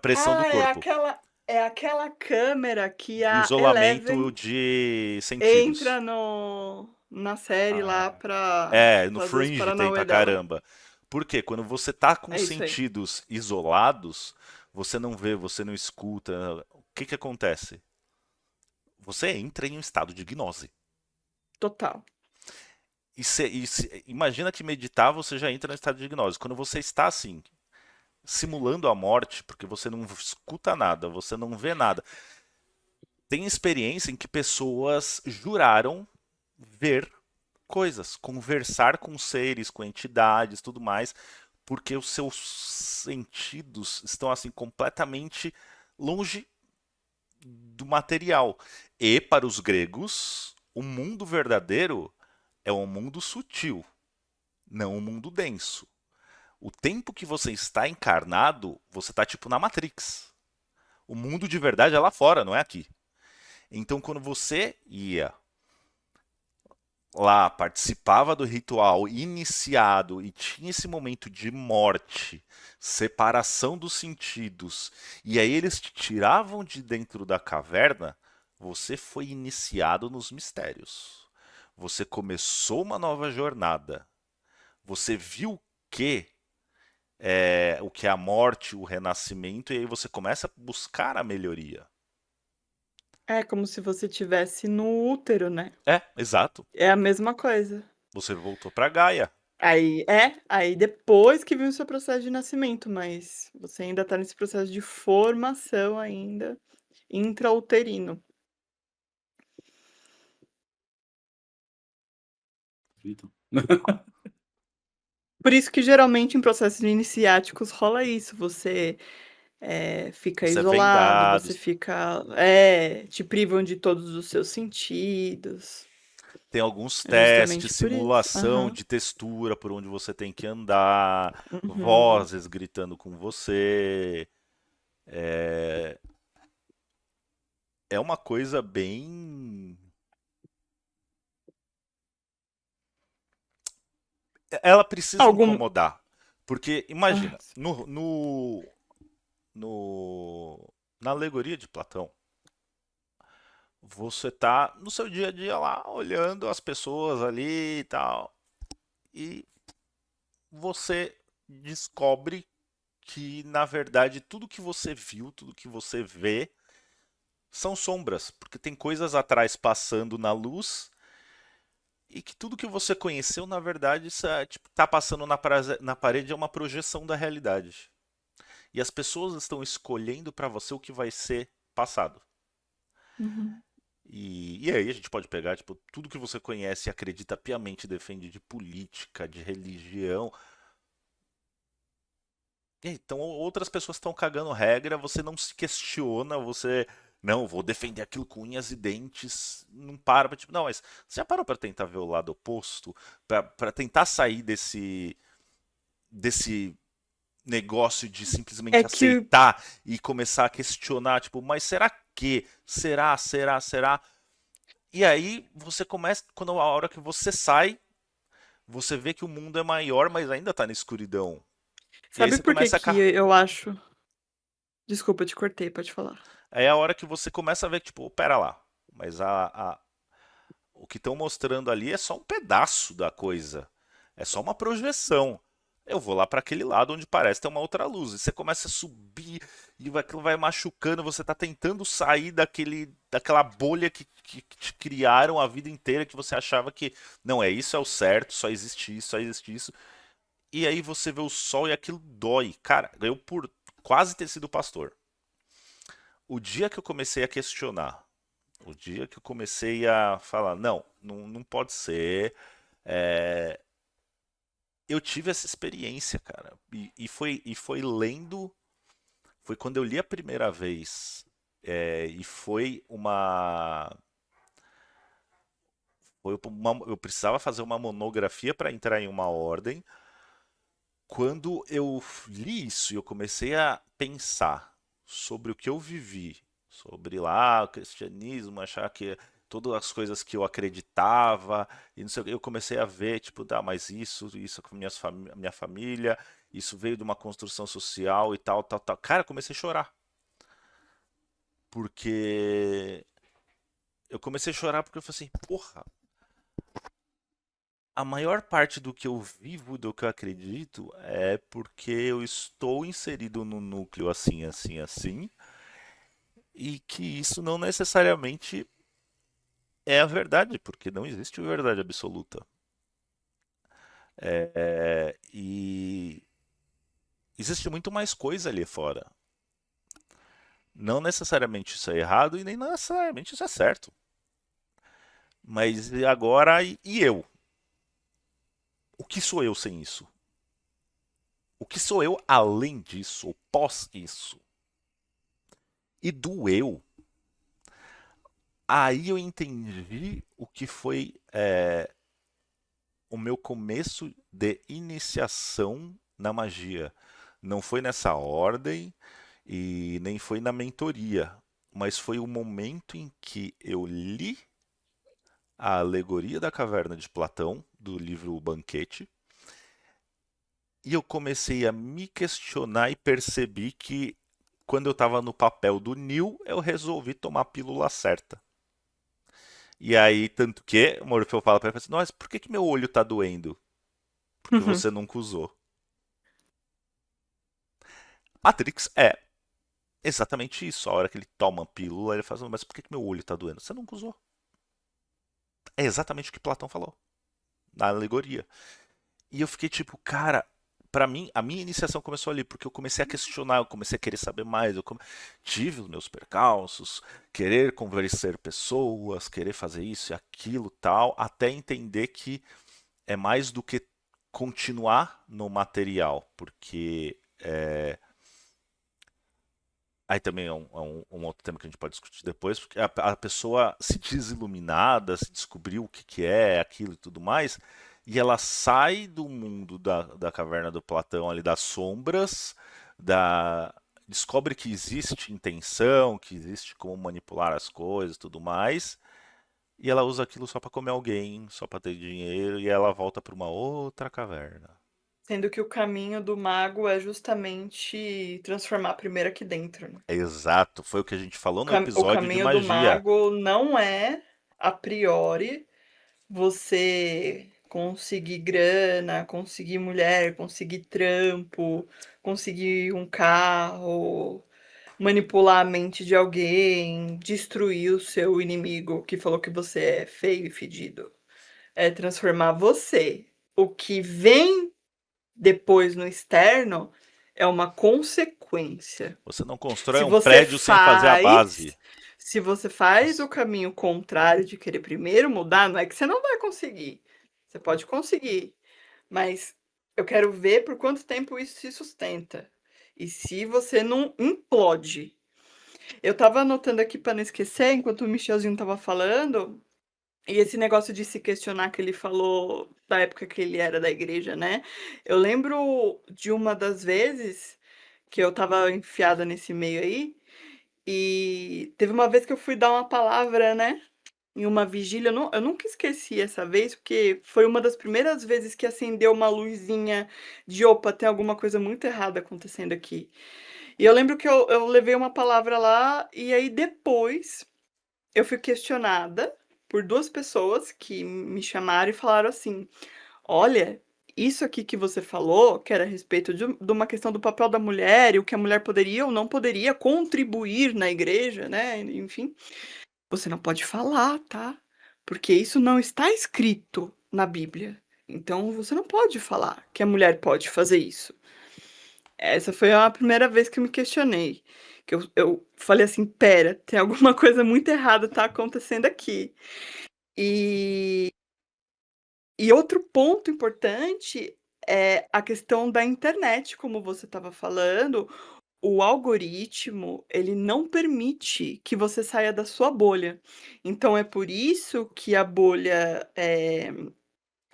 pressão do Ah, é corpo. aquela, é aquela câmera que a Isolamento Eleven de entra sentidos. na série lá Ah, pra No fazer os Fringe tem paranauê pra dela. caramba. Porque quando você tá com É isso aí. sentidos isolados, você não vê, você não escuta. O que que acontece? Você entra em um estado de gnose. Total. Imagina que meditar você já entra no estado de gnose. Quando você está assim, simulando a morte, porque você não escuta nada, você não vê nada. Tem experiência em que pessoas juraram ver coisas, conversar com seres, com entidades, tudo mais, porque os seus sentidos estão assim completamente longe do material. E para os gregos, o mundo verdadeiro é um mundo sutil, não um mundo denso. O tempo que você está encarnado, você está tipo na Matrix. O mundo de verdade é lá fora, não é aqui. Então, quando você ia lá, participava do ritual iniciado e tinha esse momento de morte, separação dos sentidos, e aí eles te tiravam de dentro da caverna, você foi iniciado nos mistérios. Você começou uma nova jornada. Você viu que o que é a morte, o renascimento, e aí você começa a buscar a melhoria. É como se você tivesse no útero, né? Exato. É a mesma coisa. Você voltou para Gaia. Aí depois que vem o seu processo de nascimento, mas você ainda tá nesse processo de formação ainda, intrauterino. Vitor. Por isso que geralmente em processos iniciáticos rola isso, você fica Você é isolado, vendado. você fica. Te privam de todos os seus sentidos. Tem alguns É testes, justamente por isso. simulação Aham. de textura por onde você tem que andar, Uhum. vozes gritando com você. É, é uma coisa bem. Ela precisa Algum. incomodar. Porque, Ah, imagina, na alegoria de Platão, você tá no seu dia a dia lá, olhando as pessoas ali e tal, e você descobre que, na verdade, tudo que você viu, tudo que você vê, são sombras, porque tem coisas atrás passando na luz e que tudo que você conheceu, na verdade, tipo, tá passando na parede é uma projeção da realidade. E as pessoas estão escolhendo para você o que vai ser passado. uhum. E aí a gente pode pegar, tipo, tudo que você conhece e acredita piamente, defende de política, de religião. Então outras pessoas estão cagando regra, você não se questiona, você. Não, vou defender aquilo com unhas e dentes. Não para pra, tipo, não, mas você já parou pra tentar ver o lado oposto? Pra tentar sair desse negócio de É simplesmente que. aceitar e começar a questionar, tipo, mas será que? Será? E aí você começa, quando a hora que você sai, você vê que o mundo é maior, mas ainda tá na escuridão. E aí Sabe você por que começa a. que eu acho. Desculpa, eu te cortei, pode falar. Aí é a hora que você começa a ver que, tipo, pera lá, mas o que estão mostrando ali é só um pedaço da coisa. É só uma projeção. Eu vou lá para aquele lado onde parece ter uma outra luz. E você começa a subir e aquilo vai machucando. Você está tentando sair daquela bolha que te criaram a vida inteira, que você achava que não é isso, é o certo, só existe isso, só existe isso. E aí você vê o sol e aquilo dói. Cara, eu por quase ter sido pastor. O dia que eu comecei a questionar, o dia que eu comecei a falar, não pode ser. é, eu tive essa experiência, cara. E foi lendo. Foi quando eu li a primeira vez. E foi uma. Eu precisava fazer uma monografia para entrar em uma ordem. Quando eu li isso e eu comecei a pensar sobre o que eu vivi, sobre lá o cristianismo, achar que todas as coisas que eu acreditava, e não sei o que, eu comecei a ver, tipo, mas isso com minha família, isso veio de uma construção social e tal, tal, tal. Cara, eu comecei a chorar. Porque eu comecei a chorar porque eu falei assim, porra, a maior parte do que eu vivo, do que eu acredito, é porque eu estou inserido no núcleo assim, assim, assim, e que isso não necessariamente é a verdade, porque não existe verdade absoluta. E existe muito mais coisa ali fora. Não necessariamente isso é errado e nem necessariamente isso é certo. Mas e agora, e eu? O que sou eu sem isso? O que sou eu além disso, ou pós isso? E do eu, aí eu entendi o que foi o meu começo de iniciação na magia. Não foi nessa ordem e nem foi na mentoria, mas foi o momento em que eu li a Alegoria da Caverna de Platão, do livro O Banquete, e eu comecei a me questionar e percebi que quando eu estava no papel do Neil, eu resolvi tomar a pílula certa. E aí, tanto que o Morfeu fala pra ele assim, nossa, por que meu olho tá doendo? Porque você nunca usou. Matrix é exatamente isso. A hora que ele toma a pílula, ele fala, assim, mas por que meu olho tá doendo? Você nunca usou. É exatamente o que Platão falou na alegoria. E eu fiquei tipo, cara, pra mim, a minha iniciação começou ali, porque eu comecei a questionar, eu comecei a querer saber mais, tive os meus percalços, querer convencer pessoas, querer fazer isso e aquilo tal, até entender que é mais do que continuar no material, porque Aí também é um outro tema que a gente pode discutir depois, porque a pessoa se diz iluminada, se descobriu o que, que é aquilo e tudo mais, e ela sai do mundo da caverna do Platão, ali das sombras, da, descobre que existe intenção, que existe como manipular as coisas e tudo mais, e ela usa aquilo só para comer alguém, só para ter dinheiro, e ela volta para uma outra caverna. Sendo que o caminho do mago é justamente transformar primeiro aqui dentro, né? É exato, foi o que a gente falou no O episódio de caminho do magia. mago não é, a priori, você conseguir grana, conseguir mulher, conseguir trampo, conseguir um carro, manipular a mente de alguém, destruir o seu inimigo que falou que você é feio e fedido. É transformar você. O que vem depois no externo é uma consequência. Você não constrói Se um você prédio sem fazer a base. faz, se você faz o caminho contrário de querer primeiro mudar, não é que você não vai conseguir. Você pode conseguir, mas eu quero ver por quanto tempo isso se sustenta. E se você não implode. Eu estava anotando aqui para não esquecer, enquanto o Michelzinho estava falando, e esse negócio de se questionar que ele falou da época que ele era da igreja, né? Eu lembro de uma das vezes que eu estava enfiada nesse meio aí, e teve uma vez que eu fui dar uma palavra, né? Em uma vigília, eu nunca esqueci essa vez, porque foi uma das primeiras vezes que acendeu uma luzinha de opa, tem alguma coisa muito errada acontecendo aqui. E eu lembro que eu levei uma palavra lá, e aí depois eu fui questionada por duas pessoas que me chamaram e falaram assim: olha, isso aqui que você falou, que era a respeito de uma questão do papel da mulher e o que a mulher poderia ou não poderia contribuir na igreja, né? Enfim, você não pode falar, tá? Porque isso não está escrito na Bíblia. Então você não pode falar que a mulher pode fazer isso. Essa foi a primeira vez que eu me questionei. Que eu falei assim: pera, tem alguma coisa muito errada tá acontecendo aqui. E, e outro ponto importante é a questão da internet, como você estava falando. O algoritmo, ele não permite que você saia da sua bolha. Então é por isso que a bolha,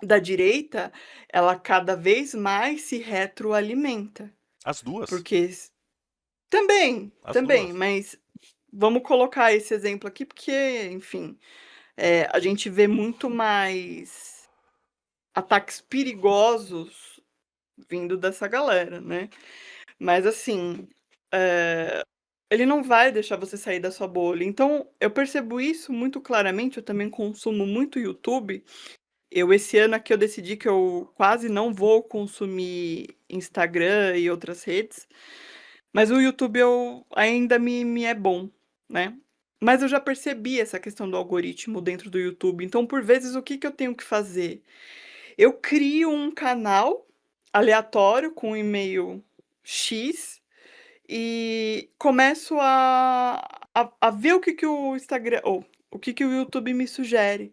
da direita, ela cada vez mais se retroalimenta, As duas. porque também, As também, duas. mas vamos colocar esse exemplo aqui, porque, enfim, a gente vê muito mais ataques perigosos vindo dessa galera, né? Mas assim, ele não vai deixar você sair da sua bolha. Então, eu percebo isso muito claramente. Eu também consumo muito YouTube. Esse ano aqui, eu decidi que eu quase não vou consumir Instagram e outras redes, mas o YouTube ainda me é bom, né? Mas eu já percebi essa questão do algoritmo dentro do YouTube. Então, por vezes, o que que eu tenho que fazer? Eu crio um canal aleatório com um e-mail X e começo a ver o que que o Instagram ou o que que o YouTube me sugere.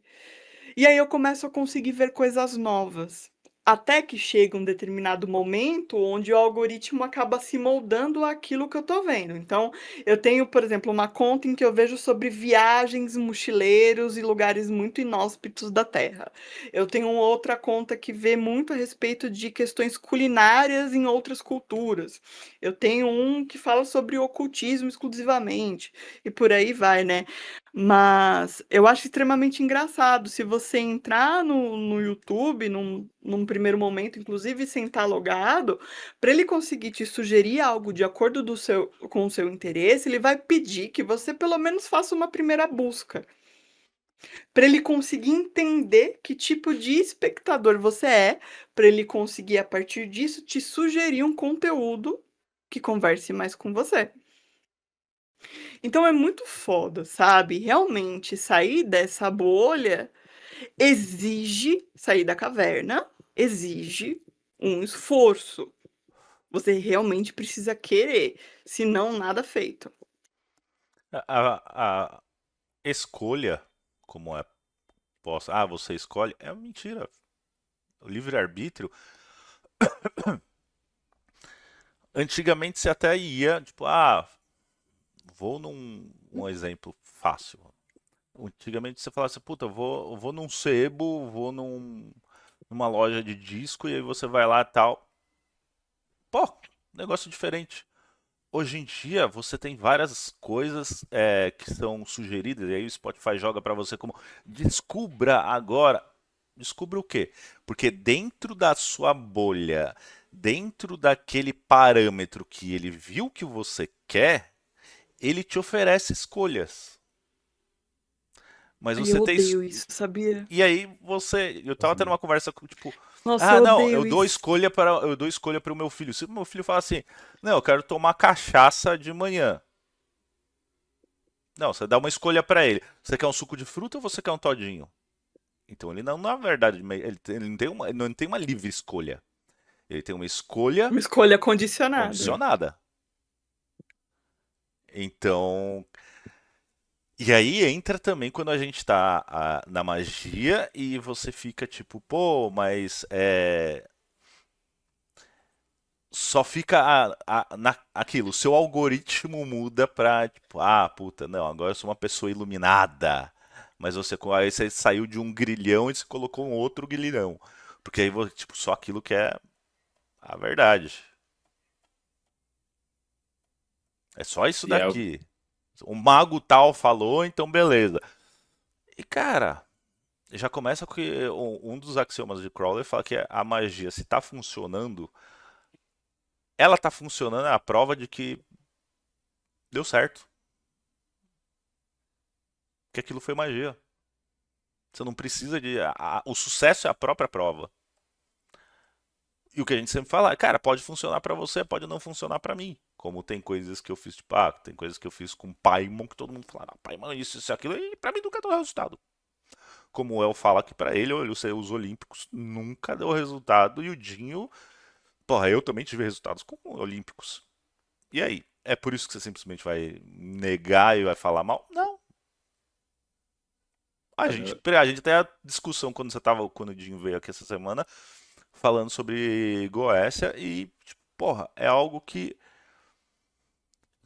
E aí eu começo a conseguir ver coisas novas. Até que chega um determinado momento onde o algoritmo acaba se moldando àquilo que eu tô vendo. Então, eu tenho, por exemplo, uma conta em que eu vejo sobre viagens, mochileiros e lugares muito inóspitos da Terra. Eu tenho outra conta que vê muito a respeito de questões culinárias em outras culturas. Eu tenho um que fala sobre ocultismo exclusivamente. E por aí vai, né? Mas eu acho extremamente engraçado. Se você entrar no YouTube, num primeiro momento, inclusive sem estar logado, para ele conseguir te sugerir algo de acordo com o seu interesse, ele vai pedir que você pelo menos faça uma primeira busca. Para ele conseguir entender que tipo de espectador você é, para ele conseguir, a partir disso, te sugerir um conteúdo que converse mais com você. Então é muito foda, sabe? Realmente sair dessa bolha exige sair da caverna, exige um esforço. Você realmente precisa querer, senão nada feito. A escolha, como é posta, você escolhe, é mentira. O livre-arbítrio, antigamente você até ia, tipo, vou um exemplo fácil. Antigamente você falava assim, puta, eu vou num sebo, vou numa loja de disco e aí você vai lá e tal. Pô, negócio diferente. Hoje em dia você tem várias coisas que são sugeridas, e aí o Spotify joga pra você como descubra agora. Descubra o quê? Porque dentro da sua bolha, dentro daquele parâmetro que ele viu que você quer, ele te oferece escolhas. Mas Ai, você eu tem. odeio isso, sabia? E aí você. Eu tava tendo uma conversa com, tipo, Nossa, ah, eu não, odeio isso. eu dou escolha para o meu filho. Se o meu filho fala assim, não, eu quero tomar cachaça de manhã. Não, você dá uma escolha para ele. Você quer um suco de fruta ou você quer um todinho? Então ele não, na verdade, ele não tem uma livre escolha. Ele tem uma escolha Uma escolha condicionada. condicionada. Então, e aí entra também quando a gente tá na magia e você fica tipo, pô, mas só fica aquilo, o seu algoritmo muda pra, tipo, ah, puta, não, agora eu sou uma pessoa iluminada. Mas aí você saiu de um grilhão e se colocou um outro grilhão. Porque aí, tipo, só aquilo que é a verdade. É só isso E é, daqui. O mago tal falou, então beleza. E cara, já começa com que um dos axiomas de Crowley fala que a magia, se tá funcionando, ela tá funcionando, é a prova de que deu certo. Que aquilo foi magia. Você não precisa de. O sucesso é a própria prova. E o que a gente sempre fala é, cara, pode funcionar pra você, pode não funcionar pra mim. Como tem coisas que eu fiz, tipo, tem coisas que eu fiz com Paimon que todo mundo fala, ah, Paimon, isso, aquilo, e pra mim nunca deu resultado. Como o El fala que pra ele, os Olímpicos nunca deu resultado, e o Dinho, porra, eu também tive resultados com Olímpicos. E aí? É por isso que você simplesmente vai negar e vai falar mal? Não. A gente tem a discussão quando o Dinho veio aqui essa semana, falando sobre Goécia e, tipo, porra, é algo que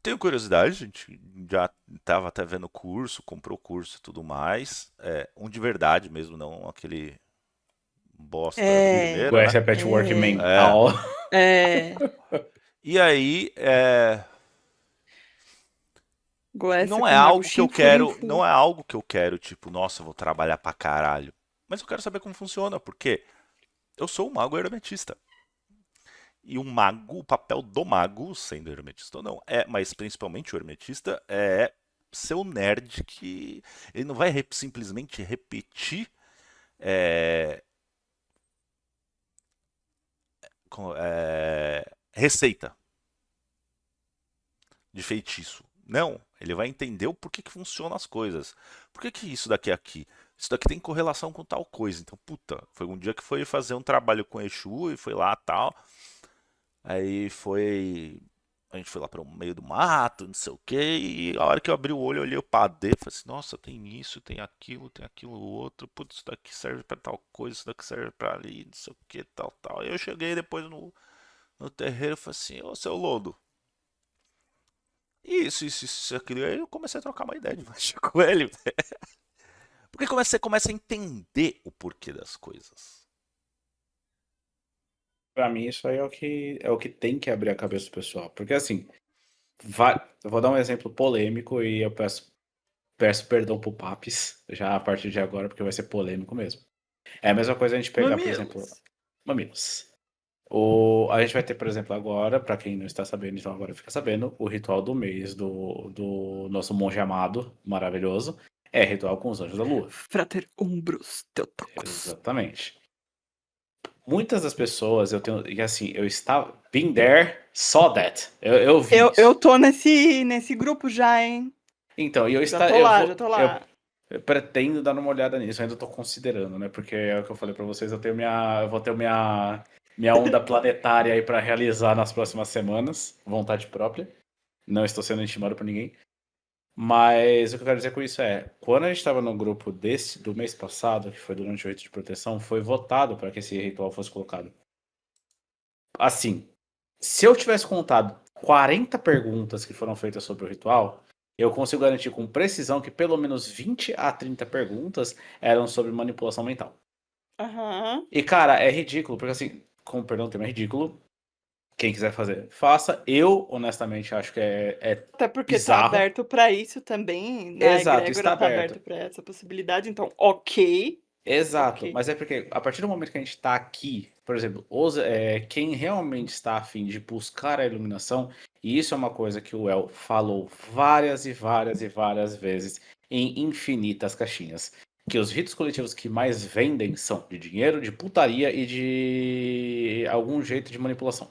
tenho curiosidade, a gente já tava até vendo curso, comprou curso e tudo mais. Um de verdade mesmo, não aquele bosta É, primeiro, com né? essa patchwork é, É. mental. é. E aí, Goécia não é com Mago algo que eu quero, Shinfurinfu. não é algo que eu quero, tipo, nossa, eu vou trabalhar pra caralho. Mas eu quero saber como funciona, porque eu sou um mago hermetista. E o mago, o papel do mago, sendo hermetista ou não, mas principalmente o hermetista, é ser o nerd que ele não vai simplesmente repetir é, receita de feitiço. Não, ele vai entender o porquê que funcionam as coisas. Por que que isso daqui é aqui? Isso daqui tem correlação com tal coisa. Então, puta, foi um dia que foi fazer um trabalho com Exu e foi lá tal. Aí foi. A gente foi lá para o meio do mato, não sei o que, e a hora que eu abri o olho, eu olhei o padê, falei assim, nossa, tem isso, tem aquilo outro, putz, isso daqui serve para tal coisa, isso daqui serve para ali, não sei o que, tal, tal. Aí eu cheguei depois no terreiro e falei assim, ô seu Lodo, isso, aquilo. Aí eu comecei a trocar uma ideia de magia com ele. Porque você começa a entender o porquê das coisas. Pra mim, isso aí é o que tem que abrir a cabeça do pessoal. Porque assim, eu vou dar um exemplo polêmico e eu peço perdão pro Papis já a partir de agora, porque vai ser polêmico mesmo. É a mesma coisa a gente pegar, por exemplo, Mamilos. Mamilos. A gente vai ter, por exemplo, agora, pra quem não está sabendo, então agora fica sabendo, o ritual do mês do nosso monge amado, maravilhoso, é ritual com os anjos da lua. Frater Umbrus Teotocos. Exatamente. Muitas das pessoas, e assim, eu estava, been there, saw that. Eu vi Eu isso. tô nesse grupo já, hein? Então, Já tô lá, já tô eu, lá. eu pretendo dar uma olhada nisso, eu ainda tô considerando, né? Porque é o que eu falei pra vocês, eu vou ter minha onda planetária aí pra realizar nas próximas semanas, vontade própria. Não estou sendo intimado por ninguém. Mas o que eu quero dizer com isso é, quando a gente estava no grupo do mês passado, que foi durante o rito de proteção, foi votado para que esse ritual fosse colocado. Assim, se eu tivesse contado 40 perguntas que foram feitas sobre o ritual, eu consigo garantir com precisão que pelo menos 20 a 30 perguntas eram sobre manipulação mental. Aham. E, cara, é ridículo, porque assim, com perdão, o termo é ridículo. Quem quiser fazer, faça. Eu, honestamente, acho que é Até porque tá bizarro. aberto pra isso também, na Exato, está egrégora tá aberto. aberto pra essa possibilidade, então, ok. Exato, Ok. mas é porque a partir do momento que a gente está aqui, por exemplo, quem realmente está a fim de buscar a iluminação, e isso é uma coisa que o El falou várias e várias e várias vezes em infinitas caixinhas, que os ritos coletivos que mais vendem são de dinheiro, de putaria e de algum jeito de manipulação.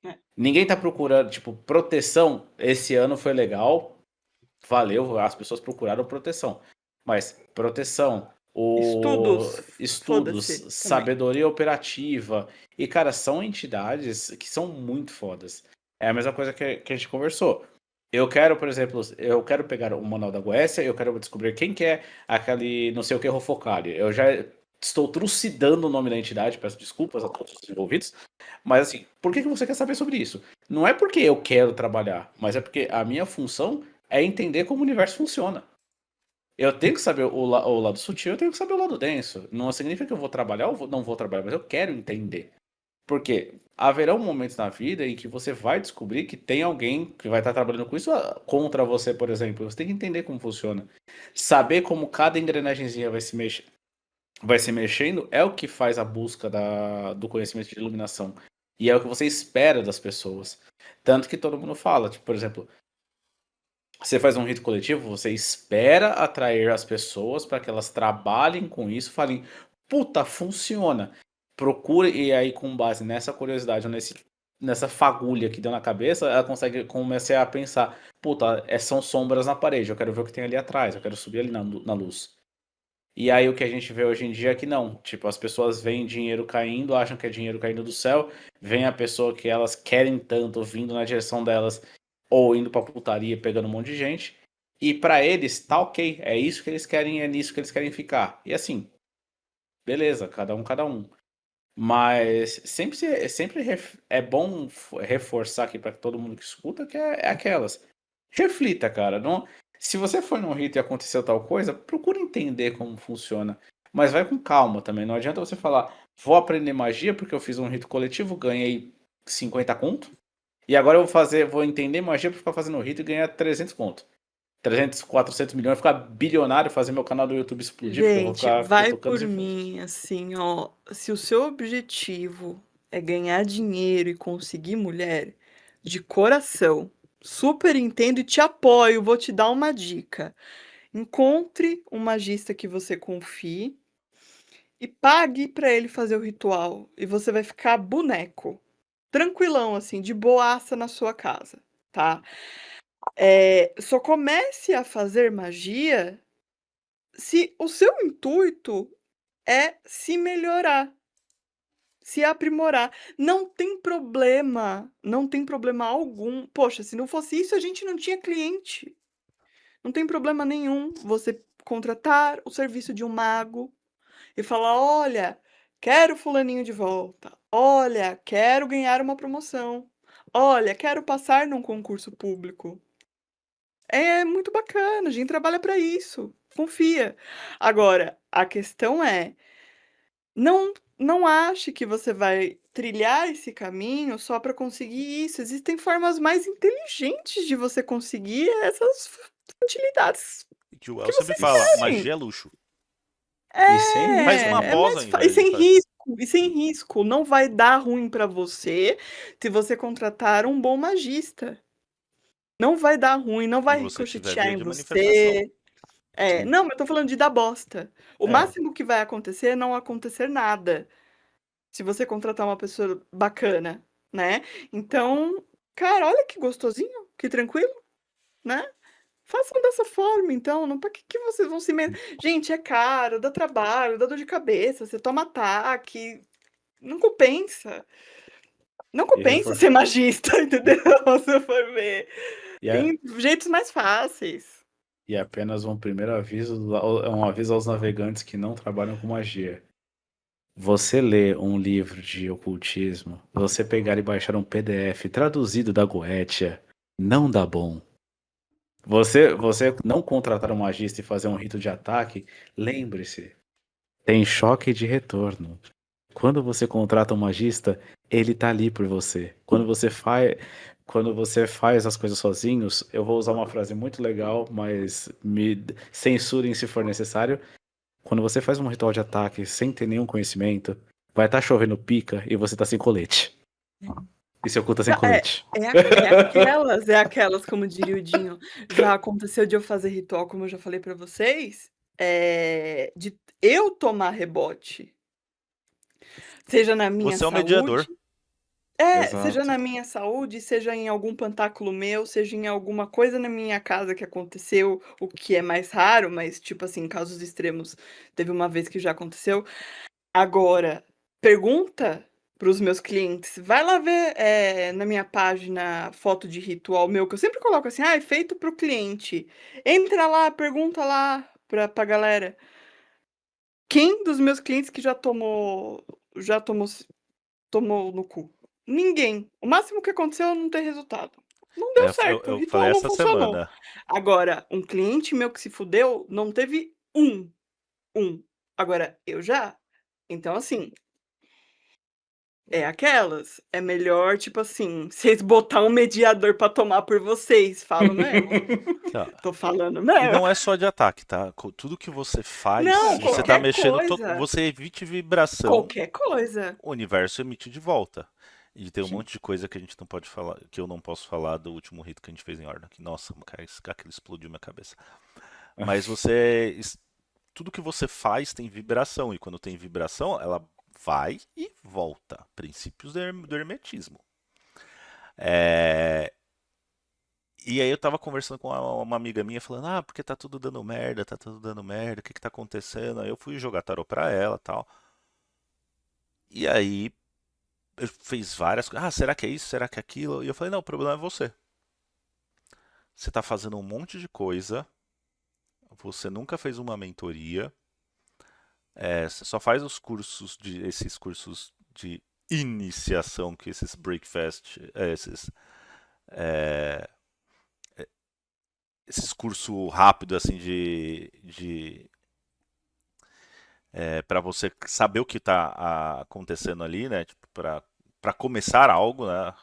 É. Ninguém tá procurando, tipo, proteção. Esse ano foi legal, valeu, as pessoas procuraram proteção. Mas proteção, Estudos, estudos, foda-se também. sabedoria operativa. E, cara, são entidades que são muito fodas. É a mesma coisa que a gente conversou. Eu quero, por exemplo, eu quero pegar o Manual da Goécia, eu quero descobrir quem que é aquele não sei o que Rofocali. Eu já estou trucidando o nome da entidade, peço desculpas a todos os envolvidos. Mas assim, por que você quer saber sobre isso? Não é porque eu quero trabalhar, mas é porque a minha função é entender como o universo funciona. Eu tenho que saber o lado sutil, eu tenho que saber o lado denso. Não significa que eu vou trabalhar ou não vou trabalhar, mas eu quero entender. Porque haverá momentos na vida em que você vai descobrir que tem alguém que vai estar trabalhando com isso contra você, por exemplo. Você tem que entender como funciona. Saber como cada engrenagemzinha vai se mexendo é o que faz a busca do conhecimento de iluminação. E é o que você espera das pessoas. Tanto que todo mundo fala, tipo, por exemplo, você faz um rito coletivo, você espera atrair as pessoas para que elas trabalhem com isso, falem, puta, funciona. Procure, e aí com base nessa curiosidade, ou nessa fagulha que deu na cabeça, ela consegue começar a pensar, puta, são sombras na parede, eu quero ver o que tem ali atrás, eu quero subir ali na luz. E aí o que a gente vê hoje em dia é que não. Tipo, as pessoas veem dinheiro caindo, acham que é dinheiro caindo do céu, vem a pessoa que elas querem tanto vindo na direção delas, ou indo pra putaria pegando um monte de gente. E pra eles, tá ok, é isso que eles querem, é nisso que eles querem ficar. E assim, beleza, cada um, cada um. Mas é bom reforçar aqui pra todo mundo que escuta que é aquelas. Reflita, cara. Não, se você foi num rito e aconteceu tal coisa, procura entender como funciona. Mas vai com calma também. Não adianta você falar, vou aprender magia porque eu fiz um rito coletivo, ganhei 50 conto. E agora vou entender magia pra ficar fazendo rito e ganhar 300 conto. 300, 400 milhões, ficar bilionário, fazer meu canal do YouTube explodir, porque eu vou Gente, ficar vai cutucando por os influencers. mim, assim, ó. Se o seu objetivo é ganhar dinheiro e conseguir mulher, de coração, super entendo e te apoio. Vou te dar uma dica. Encontre um magista que você confie e pague pra ele fazer o ritual. E você vai ficar boneco. Tranquilão, assim, de boaça na sua casa, tá? Só comece a fazer magia se o seu intuito é se melhorar, se aprimorar. Não tem problema, não tem problema algum. Poxa, se não fosse isso, a gente não tinha cliente. Não tem problema nenhum você contratar o serviço de um mago e falar: olha, quero fulaninho de volta. Olha, quero ganhar uma promoção. Olha, quero passar num concurso público. É muito bacana, a gente trabalha para isso. Confia. Agora, a questão é, não ache que você vai trilhar esse caminho só para conseguir isso. Existem formas mais inteligentes de você conseguir essas utilidades E que o El que sempre vocês fala, querem. magia é luxo. E sem Faz risco, uma É né? pós mais ainda, e ele sem faz. risco, e sem risco. Não vai dar ruim para você se você contratar um bom magista. Não vai dar ruim, não E vai você tiver ricochetear via em de manifestação. você. Sim. Não, mas eu tô falando de dar bosta. O É. máximo que vai acontecer é não acontecer nada, se você contratar uma pessoa bacana, né. Então, cara, olha que gostosinho, que tranquilo, né. Façam dessa forma então, não pra que vocês vão se me gente, é caro, dá trabalho, dá dor de cabeça, você toma ataque, não compensa. Não E, compensa refor... ser magista, entendeu, se você for ver. e, é, Tem jeitos mais fáceis. e é apenas um primeiro aviso, um aviso aos navegantes que não trabalham com magia. Você lê um livro de ocultismo, você pegar e baixar um PDF traduzido da Goetia, não dá bom. Você não contratar um magista e fazer um rito de ataque, lembre-se, tem choque de retorno. Quando você contrata um magista, ele tá ali por você. Quando você faz as coisas sozinhos, eu vou usar uma frase muito legal, mas me censurem se for necessário. Quando você faz um ritual de ataque sem ter nenhum conhecimento, vai estar chovendo pica e você tá sem colete. E se oculta sem É, colete. é aquelas, como diria o Dinho. Já aconteceu de eu fazer ritual, como eu já falei pra vocês, de eu tomar rebote, seja na minha Você é o mediador. saúde, seja Exato. na minha saúde, seja em algum pantáculo meu, seja em alguma coisa na minha casa que aconteceu, o que é mais raro, mas, tipo assim, casos extremos, teve uma vez que já aconteceu. Agora, pergunta para os meus clientes, vai lá ver na minha página foto de ritual meu, que eu sempre coloco assim, é feito para o cliente. Entra lá, pergunta lá pra galera. Quem dos meus clientes que já tomou no cu? Ninguém. O máximo que aconteceu é não ter resultado. Não deu Eu, certo, o eu falei ritual não essa funcionou. semana. Agora, um cliente meu que se fudeu, não teve um. Agora, eu já. Então, assim, é aquelas. É melhor, tipo assim, vocês botar um mediador pra tomar por vocês. Falo mesmo. Aqui, ó. Tô falando E mesmo. não é só de ataque, tá? Tudo que você faz, Não, você tá qualquer mexendo, coisa. você emite vibração, Qualquer coisa. o universo emite de volta. E tem um Sim. monte de coisa que a gente não pode falar, que eu não posso falar do último rito que a gente fez em Ordem. Que, nossa, cara, aquilo explodiu minha cabeça. Mas tudo que você faz tem vibração, e quando tem vibração, ela vai e volta. Princípios do hermetismo. É, E aí eu tava conversando com uma amiga minha, falando, porque tá tudo dando merda, tá tudo dando merda, o que que tá acontecendo? Aí eu fui jogar tarô pra ela, tal. E aí eu fiz várias coisas, será que é isso, será que é aquilo? E eu falei, não, o problema é você. Você tá fazendo um monte de coisa, você nunca fez uma mentoria, você só faz esses cursos de iniciação, que esses breakfast, é, esses cursos rápidos assim de para você saber o que está acontecendo ali, né? Tipo, para começar algo, né?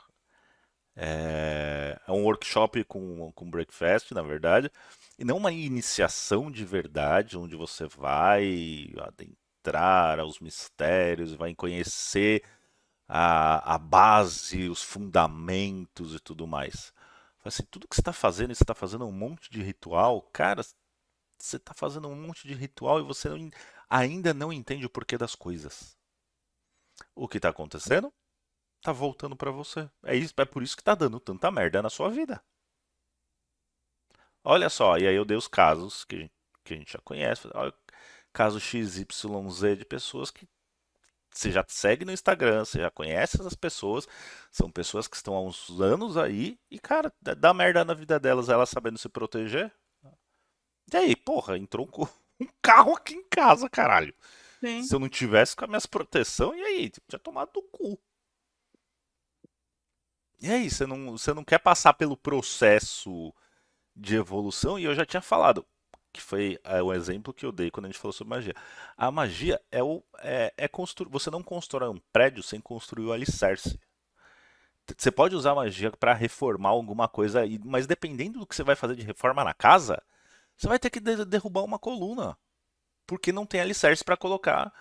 É um workshop com breakfast, na verdade, e não uma iniciação de verdade, onde você vai adentrar aos mistérios, vai conhecer a base, os fundamentos e tudo mais. Assim, tudo que você está fazendo, você está fazendo um monte de ritual, cara, você está fazendo um monte de ritual e você ainda não entende o porquê das coisas. O que está acontecendo? Tá voltando para você. É por isso que tá dando tanta merda na sua vida. Olha só, e aí eu dei os casos que a gente já conhece. Olha, caso XYZ de pessoas que você já segue no Instagram, você já conhece essas pessoas, são pessoas que estão há uns anos aí e, cara, dá merda na vida delas, elas sabendo se proteger. E aí, porra, entrou um carro aqui em casa, caralho. Sim. Se eu não tivesse com as minhas proteção, e aí? Tinha tomado do cu. E aí, você não quer passar pelo processo de evolução? E eu já tinha falado, que foi o exemplo que eu dei quando a gente falou sobre magia. A magia é construir. Você não constrói um prédio sem construir o alicerce. Você pode usar magia para reformar alguma coisa, mas dependendo do que você vai fazer de reforma na casa, você vai ter que derrubar uma coluna. Porque não tem alicerce para colocar.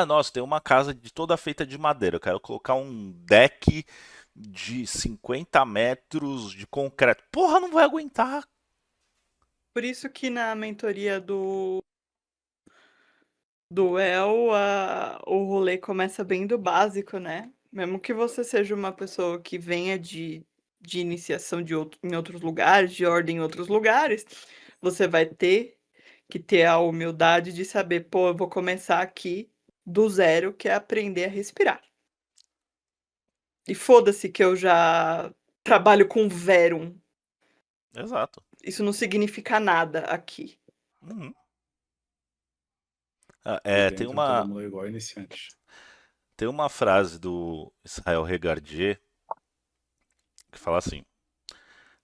Nossa, tem uma casa toda feita de madeira. Eu quero colocar um deck de 50 metros de concreto. Porra, não vai aguentar. Por isso que na mentoria do El, o rolê começa bem do básico, né? Mesmo que você seja uma pessoa que venha de iniciação em outros lugares, de ordem em outros lugares, você vai ter que ter a humildade de saber, pô, eu vou começar aqui do zero, que é aprender a respirar. E foda-se que eu já trabalho com Verum. Exato. Isso não significa nada aqui. Uhum. Aqui Tem dentro todo uma, mundo é igual iniciante. tem uma frase do Israel Regardier que fala assim: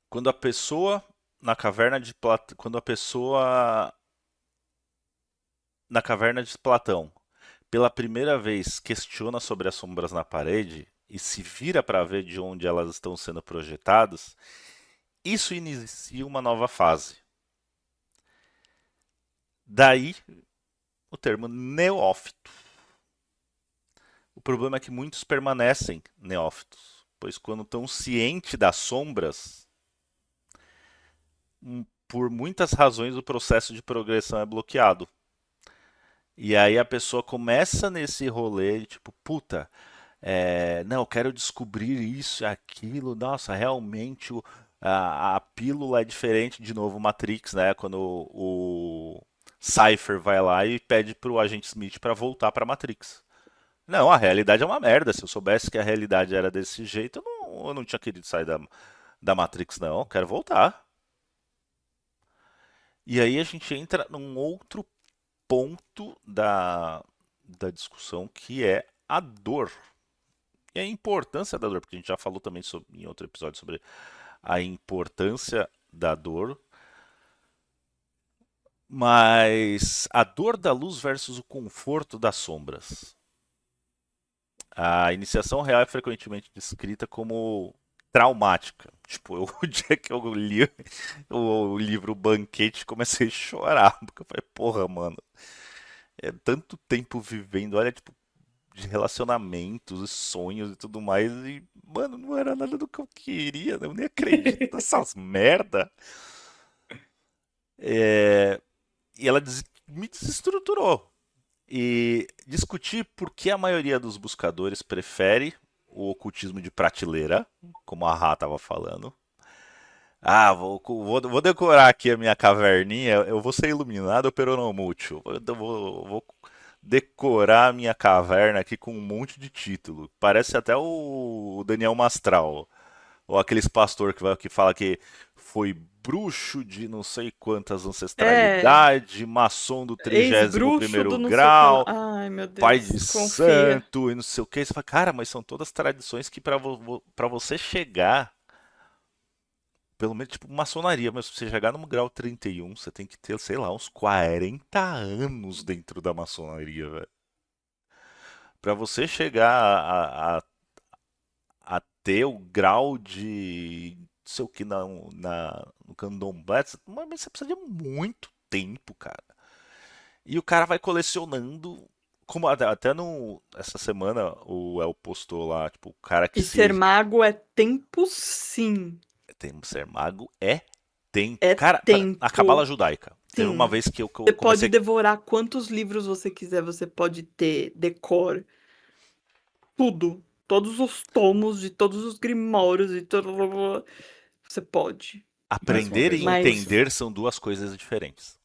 quando a pessoa na caverna de Platão, quando a pessoa na caverna de Platão, pela primeira vez questiona sobre as sombras na parede e se vira para ver de onde elas estão sendo projetadas, isso inicia uma nova fase. Daí o termo neófito. O problema é que muitos permanecem neófitos, pois quando estão cientes das sombras, por muitas razões o processo de progressão é bloqueado. E aí a pessoa começa nesse rolê, tipo, puta, não, eu quero descobrir isso e aquilo, nossa, realmente a pílula é diferente, de novo, Matrix, né? Quando o Cypher vai lá e pede pro agente Smith para voltar pra Matrix. Não, a realidade é uma merda. Se eu soubesse que a realidade era desse jeito, eu não tinha querido sair da Matrix, não. Eu quero voltar. E aí a gente entra num outro ponto da discussão que é a dor. E a importância da dor, porque a gente já falou também em outro episódio sobre a importância da dor. Mas a dor da luz versus o conforto das sombras. A iniciação real é frequentemente descrita como traumática. Tipo, o dia que eu li o livro Banquete, comecei a chorar, porque eu falei, porra, mano, é tanto tempo vivendo, olha, tipo, de relacionamentos, e sonhos e tudo mais, e, mano, não era nada do que eu queria, né? Eu nem acredito nessas merda. E ela me desestruturou. E discutir por que a maioria dos buscadores prefere o ocultismo de prateleira, como a Rá estava falando. Ah, vou decorar aqui a minha caverninha, eu vou ser iluminado peronomútil. Vou decorar a minha caverna aqui com um monte de título. Parece até o Daniel Mastral. Ou aqueles pastor que fala que foi bruxo de não sei quantas É, ancestralidade, maçom do trigésimo ex-bruxo primeiro do não sei o que lá. grau, Ai, meu pai de Deus, confia. santo e não sei o que. Você fala, cara, mas são todas tradições que para você chegar, pelo menos tipo maçonaria, mas pra você chegar no grau 31, você tem que ter, sei lá, uns 40 anos dentro da maçonaria, velho. Pra você chegar a ter o grau de não sei o que no candomblé, mas você precisa de muito tempo, cara. E o cara vai colecionando. Como até no, essa semana o El postou lá, tipo, o cara que E ser se mago é tempo, sim. tem ser mago é tempo. É Cara, a cabala tempo, judaica. Teve uma sim. vez que eu Você pode comecei. devorar quantos livros você quiser, você pode ter decor, tudo. Todos os tomos de todos os grimórios e tudo. Você pode. Mais uma Aprender vez, e o Mas, oposto. entender são duas coisas diferentes.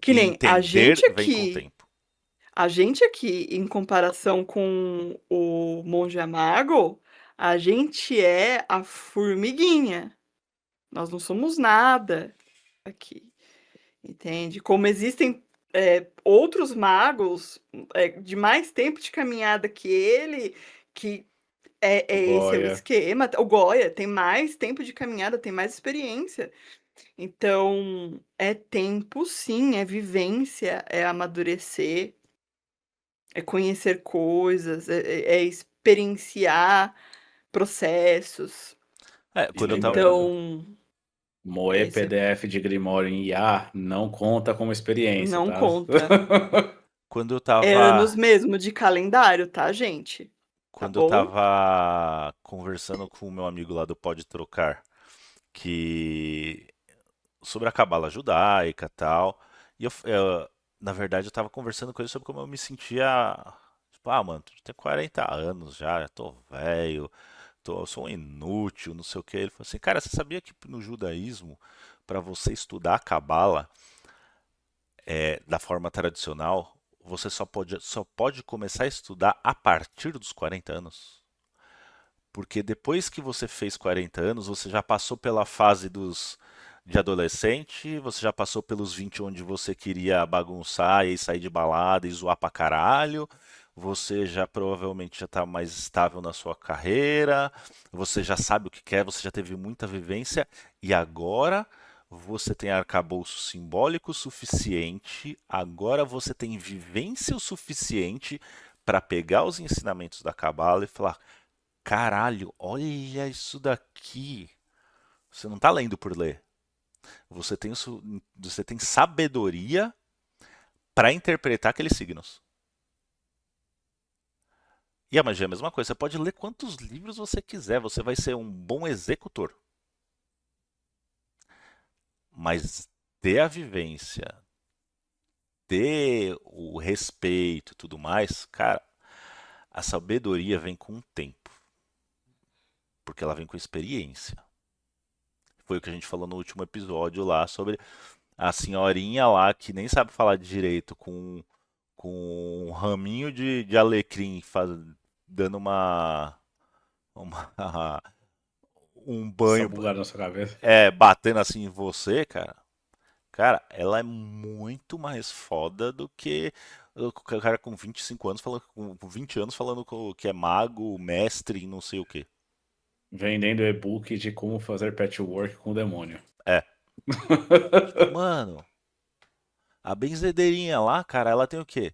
que E nem a entender gente vem com o aqui. tempo. A gente aqui, em comparação com o Monge Amargo, a gente é a formiguinha. Nós não somos nada aqui, entende? Como existem outros magos de mais tempo de caminhada que ele, que O esse é o Goya. esquema. O Goya tem mais tempo de caminhada, tem mais experiência. Então, é tempo, sim, é vivência, é amadurecer. É conhecer coisas, é experienciar processos. É, E quando eu tava. lembrando, Então, moer esse PDF de Grimório em IA não conta como experiência, não tá? conta. Quando eu É anos tava. mesmo de calendário, tá, gente? Tá Quando eu bom? tava conversando com o meu amigo lá do Pode Trocar, que sobre a cabala judaica e tal. E na verdade, eu tava conversando com ele sobre como eu me sentia. Tipo, ah, mano, tu tem 40 anos já tô velho, eu sou um inútil, não sei o que. Ele falou assim, cara, você sabia que no judaísmo, para você estudar a cabala da forma tradicional, você só pode começar a estudar a partir dos 40 anos? Porque depois que você fez 40 anos, você já passou pela fase de adolescente, você já passou pelos 20 onde você queria bagunçar e sair de balada e zoar pra caralho. Você já provavelmente já está mais estável na sua carreira, você já sabe o que quer, você já teve muita vivência e agora você tem arcabouço simbólico suficiente, agora você tem vivência o suficiente para pegar os ensinamentos da Cabala e falar: caralho, olha isso daqui. Você não está lendo por ler. Você tem sabedoria para interpretar aqueles signos. E a magia é a mesma coisa. Você pode ler quantos livros você quiser, você vai ser um bom executor. Mas ter a vivência, ter o respeito e tudo mais, cara, a sabedoria vem com o tempo. Porque ela vem com experiência. Foi o que a gente falou no último episódio lá sobre a senhorinha lá que nem sabe falar direito com um raminho de alecrim dando uma um Só banho, bugar na sua cabeça. batendo assim em você, cara. Cara, ela é muito mais foda do que o cara com 25 anos falando, com 20 anos falando que é mago, mestre e não sei o quê. Vendendo e-book de como fazer patchwork com o demônio. É. Mano, a benzedeirinha lá, cara, ela tem o quê?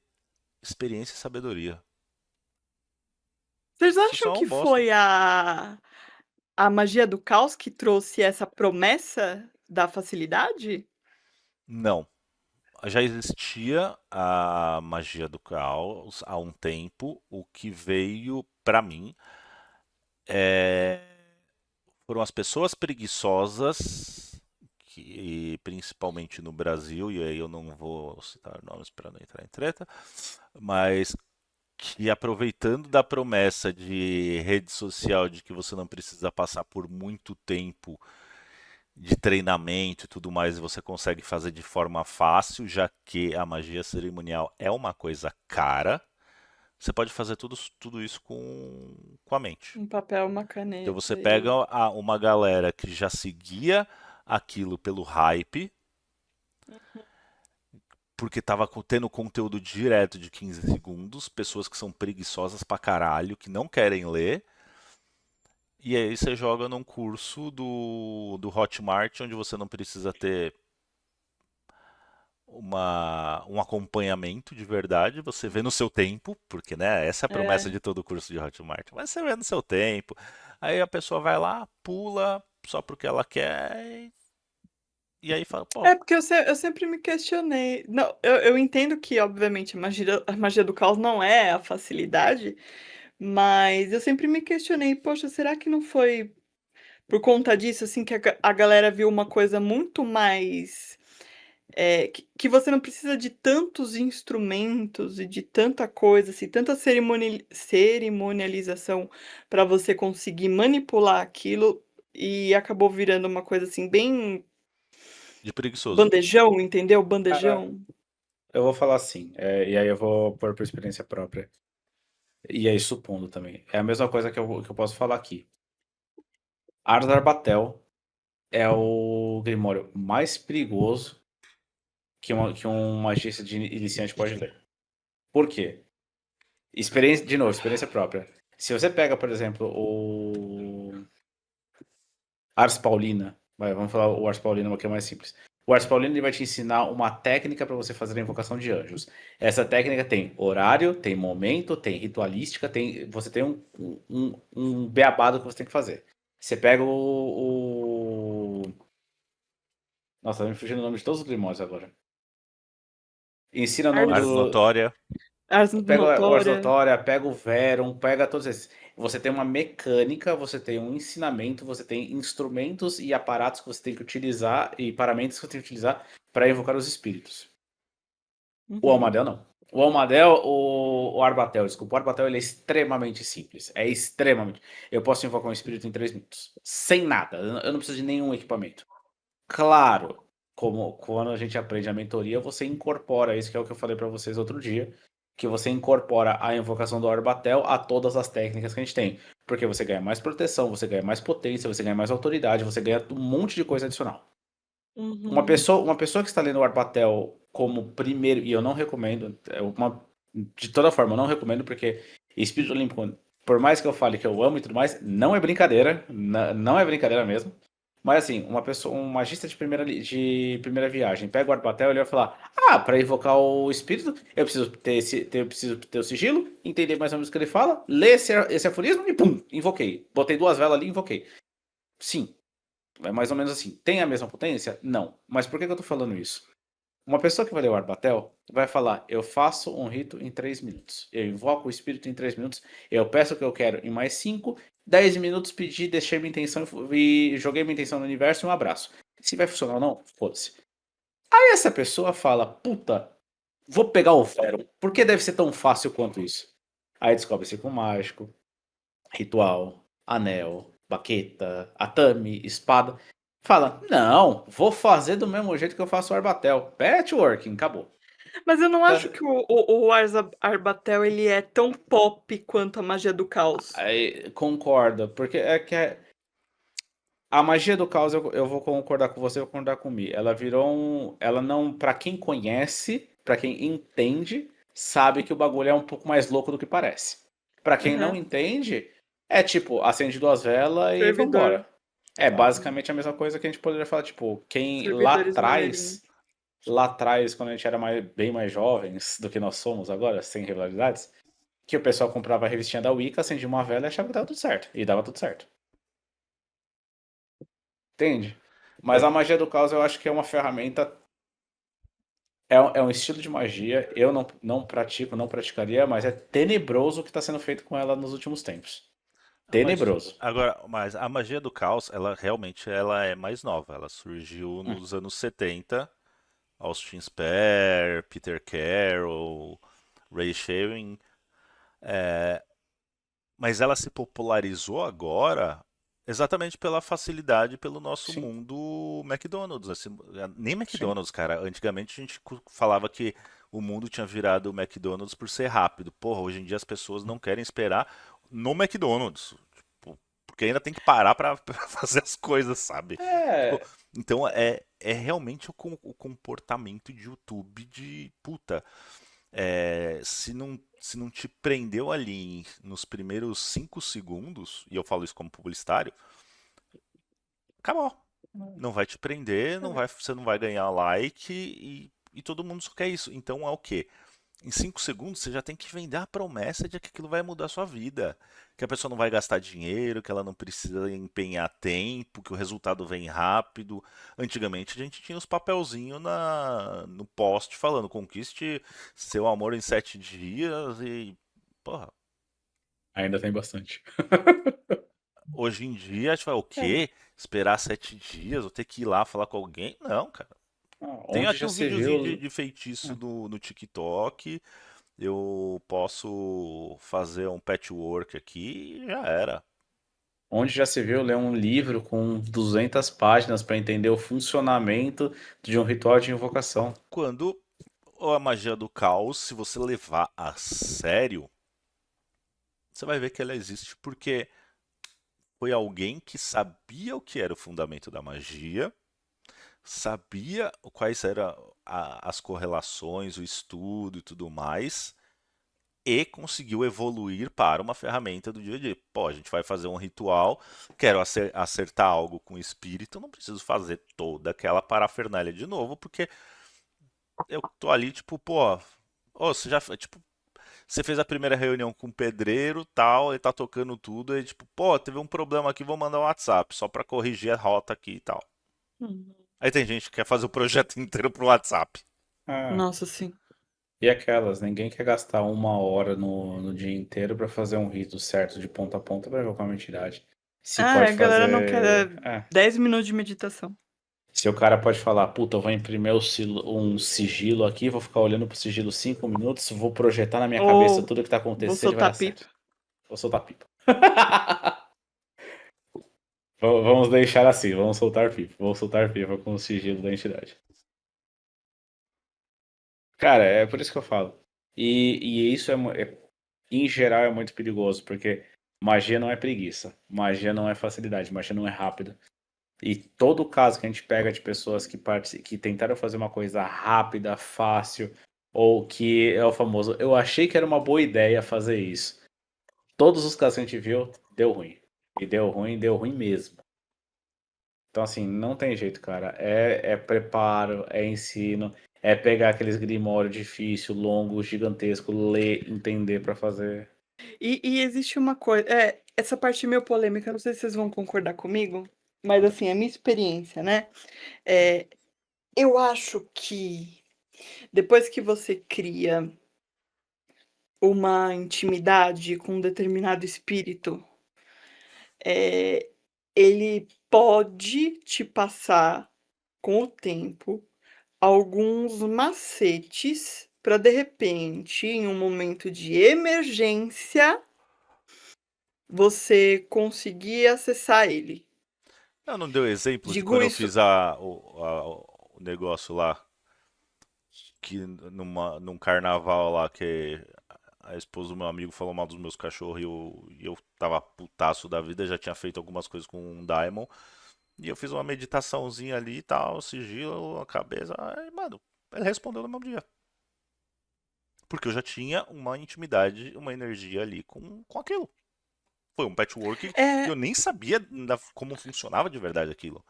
Experiência e sabedoria. Vocês Isso acham só é um que bosta. foi a magia do caos que trouxe essa promessa da facilidade? Não. Já existia a magia do caos há um tempo. O que veio pra mim é foram as pessoas preguiçosas, que principalmente no Brasil, e aí eu não vou citar nomes para não entrar em treta, mas que aproveitando da promessa de rede social de que você não precisa passar por muito tempo de treinamento e tudo mais, e você consegue fazer de forma fácil, já que a magia cerimonial é uma coisa cara, você pode fazer tudo isso com a mente. Um papel, uma Então caneta você pega e. uma galera que já seguia aquilo pelo hype, porque estava tendo conteúdo direto de 15 segundos, pessoas que são preguiçosas pra caralho, que não querem ler, e aí você joga num curso do Hotmart, onde você não precisa ter um acompanhamento de verdade, você vê no seu tempo, porque né, essa é a promessa É. de todo curso de Hotmart, mas você vê no seu tempo, aí a pessoa vai lá, pula só porque ela quer, e aí fala, pô, É, porque eu sempre me questionei. Não, eu entendo que, obviamente, a magia do caos não é a facilidade, mas eu sempre me questionei, poxa, será que não foi por conta disso, assim, que a galera viu uma coisa muito mais. Que você não precisa de tantos instrumentos e de tanta coisa, assim, tanta cerimonialização para você conseguir manipular aquilo e acabou virando uma coisa assim, bem de preguiçoso. bandejão, entendeu? Cara, Bandejão. eu vou falar assim, e aí eu vou pôr por experiência própria. E aí supondo também. É a mesma coisa que eu posso falar aqui. Ars Arbatel é o grimório mais perigoso que um magista de iniciante pode ler. Por quê? Experiência, de novo, experiência própria. Se você pega, por exemplo, o Ars Paulina, vamos falar o Ars Paulina, que é mais simples. O Ars Paulina ele vai te ensinar uma técnica para você fazer a invocação de anjos. Essa técnica tem horário, tem momento, tem ritualística, você tem um beabado que você tem que fazer. Você pega Nossa, tá me fugindo o nome de todos os grimórios agora. Ensina o nome Ars, Ars do. Notória, Ars Pega o Ars Notória. Notória, pega o Verum, pega todos esses. Você tem uma mecânica, você tem um ensinamento, você tem instrumentos e aparatos que você tem que utilizar e paramentos que você tem que utilizar para invocar os espíritos. O Uhum. Almadel não. O Almadel, o Arbatel, desculpa. O Arbatel ele é extremamente simples. É extremamente. Eu posso invocar um espírito em 3 minutos. Sem nada. Eu não preciso de nenhum equipamento. Claro, como quando a gente aprende a mentoria, você incorpora isso, que é o que eu falei para vocês outro dia, que você incorpora a invocação do Arbatel a todas as técnicas que a gente tem. Porque você ganha mais proteção, você ganha mais potência, você ganha mais autoridade, você ganha um monte de coisa adicional. Uhum. Uma pessoa que está lendo o Arbatel como primeiro, e eu não recomendo, de toda forma, eu não recomendo, porque Espírito Olímpico, por mais que eu fale que eu amo e tudo mais, não é brincadeira, não é brincadeira mesmo. Mas assim, um magista de primeira viagem, pega o Arbatel e ele vai falar: Ah, para invocar o espírito, eu preciso ter o sigilo, entender mais ou menos o que ele fala, ler esse aforismo e pum, invoquei. Botei 2 velas ali e invoquei. Sim, é mais ou menos assim. Tem a mesma potência? Não. Mas por que que eu tô falando isso? Uma pessoa que vai ler o Arbatel vai falar: Eu faço um rito em 3 minutos. Eu invoco o espírito em 3 minutos. Eu peço o que eu quero em mais 5. 10 minutos pedi, deixei minha intenção e joguei minha intenção no universo e um abraço. Se vai funcionar ou não, foda-se. Aí essa pessoa fala: Puta, vou pegar o Vero. Por que deve ser tão fácil quanto isso? Aí descobre círculo mágico, ritual, anel, baqueta, atame, espada. Fala: Não, vou fazer do mesmo jeito que eu faço o Arbatel. Patchworking, acabou. Mas eu não Tá. acho que Arbatel ele é tão pop quanto a magia do caos. Aí, concorda, porque a magia do caos, eu vou concordar com você, eu vou concordar com o Mi. Ela virou um. Ela não. Pra quem conhece, pra quem entende, sabe que o bagulho é um pouco mais louco do que parece. Pra quem não Aham. entende, é tipo, acende 2 velas e Servidor. vambora. É basicamente a mesma coisa que a gente poderia falar, tipo, quem Servidores amarelinhos. lá atrás, quando a gente era bem mais jovens do que nós somos agora, sem rivalidades, que o pessoal comprava a revistinha da Wicca, acendia uma vela e achava que dava tudo certo. E dava tudo certo. Entende? Mas É, a magia do caos eu acho que é uma ferramenta. É um estilo de magia. Eu não pratico, não praticaria, mas é tenebroso o que está sendo feito com ela nos últimos tempos. Tenebroso. agora, mas a magia do caos, ela realmente ela é mais nova. Ela surgiu Hum, nos anos 70. Austin Spare, Peter Carroll, Ray Shawin. Mas ela se popularizou agora exatamente pela facilidade, pelo nosso sim, mundo McDonald's. Assim, nem sim. McDonald's, cara. Antigamente a gente falava que o mundo tinha virado o McDonald's por ser rápido. Porra, hoje em dia as pessoas não querem esperar no McDonald's. Tipo, porque ainda tem que parar pra pra fazer as coisas, sabe? Tipo, É. então é realmente o comportamento de YouTube de puta. Se não te prendeu ali nos primeiros 5 segundos, e eu falo isso como publicitário, acabou. Não vai te prender, você não vai ganhar like e todo mundo só quer isso. Então é o quê? Em 5 segundos você já tem que vender a promessa de que aquilo vai mudar a sua vida. Que a pessoa não vai gastar dinheiro, que ela não precisa empenhar tempo, que o resultado vem rápido. Antigamente a gente tinha os papelzinhos no post falando conquiste seu amor em 7 dias e. Porra, Ainda tem bastante. hoje em dia a gente vai o É. quê? Esperar 7 dias, ou ter que ir lá falar com alguém? Não, cara. Tenho Onde aqui já um se videozinho de, viu. de feitiço no TikTok. Eu posso fazer um patchwork aqui e já era. Onde já se viu ler um livro com 200 páginas para entender o funcionamento de um ritual de invocação. Quando a magia do caos, se você levar a sério, você vai ver que ela existe porque foi alguém que sabia o que era o fundamento da magia, sabia quais eram as correlações, o estudo e tudo mais, e conseguiu evoluir para uma ferramenta do dia a dia. Pô, a gente vai fazer um ritual, quero acertar algo com o espírito, não preciso fazer toda aquela parafernália de novo, porque eu tô ali, tipo, pô, ô, você já, tipo, você fez a primeira reunião com o pedreiro, tal, ele tá tocando tudo, e tipo, pô, teve um problema aqui, vou mandar um WhatsApp, só pra corrigir a rota aqui e tal. Uhum. Aí tem gente que quer fazer o projeto inteiro pro WhatsApp. Ah, Nossa, sim. e aquelas, ninguém quer gastar 1 hora no dia inteiro para fazer um rito certo de ponta a ponta para evocar uma entidade. Se Ah, pode a galera não quer fazer. 10 minutos de meditação. Se o cara pode falar, puta, eu vou imprimir um sigilo aqui, vou ficar olhando pro sigilo 5 minutos, vou projetar na minha cabeça Ou tudo que tá vou acontecendo e vai dar soltar pipa. certo. Vou soltar pipa. Vamos deixar assim, vamos soltar pipa. Vamos soltar pipa com o sigilo da entidade. Cara, é por isso que eu falo. E isso em geral é muito perigoso, porque magia não é preguiça, magia não é facilidade, magia não é rápida. E todo caso que a gente pega de pessoas que tentaram fazer uma coisa rápida, fácil, ou que é o famoso, eu achei que era uma boa ideia fazer isso. Todos os casos que a gente viu, deu ruim. E deu ruim mesmo. Então, assim, não tem jeito, cara. É preparo, é ensino, é pegar aqueles grimórios difícil, longo, gigantesco, ler, entender pra fazer. E existe uma coisa. Essa parte meio polêmica, não sei se vocês vão concordar comigo, mas assim, a minha experiência, né? É, eu acho que depois que você cria uma intimidade com um determinado espírito, é, ele pode te passar com o tempo alguns macetes para de repente, em um momento de emergência, você conseguir acessar ele. Eu não deu exemplo de Digo quando eu isso. fiz o negócio lá, que num carnaval lá, que a esposa do meu amigo falou mal dos meus cachorros e eu tava putaço da vida, já tinha feito algumas coisas com um Daimon. E eu fiz uma meditaçãozinha ali e tal, sigilo, a cabeça. Aí, mano, ele respondeu no mesmo dia. Porque eu já tinha uma intimidade, uma energia ali com aquilo. Foi um patchwork e eu É. nem sabia como funcionava de verdade aquilo.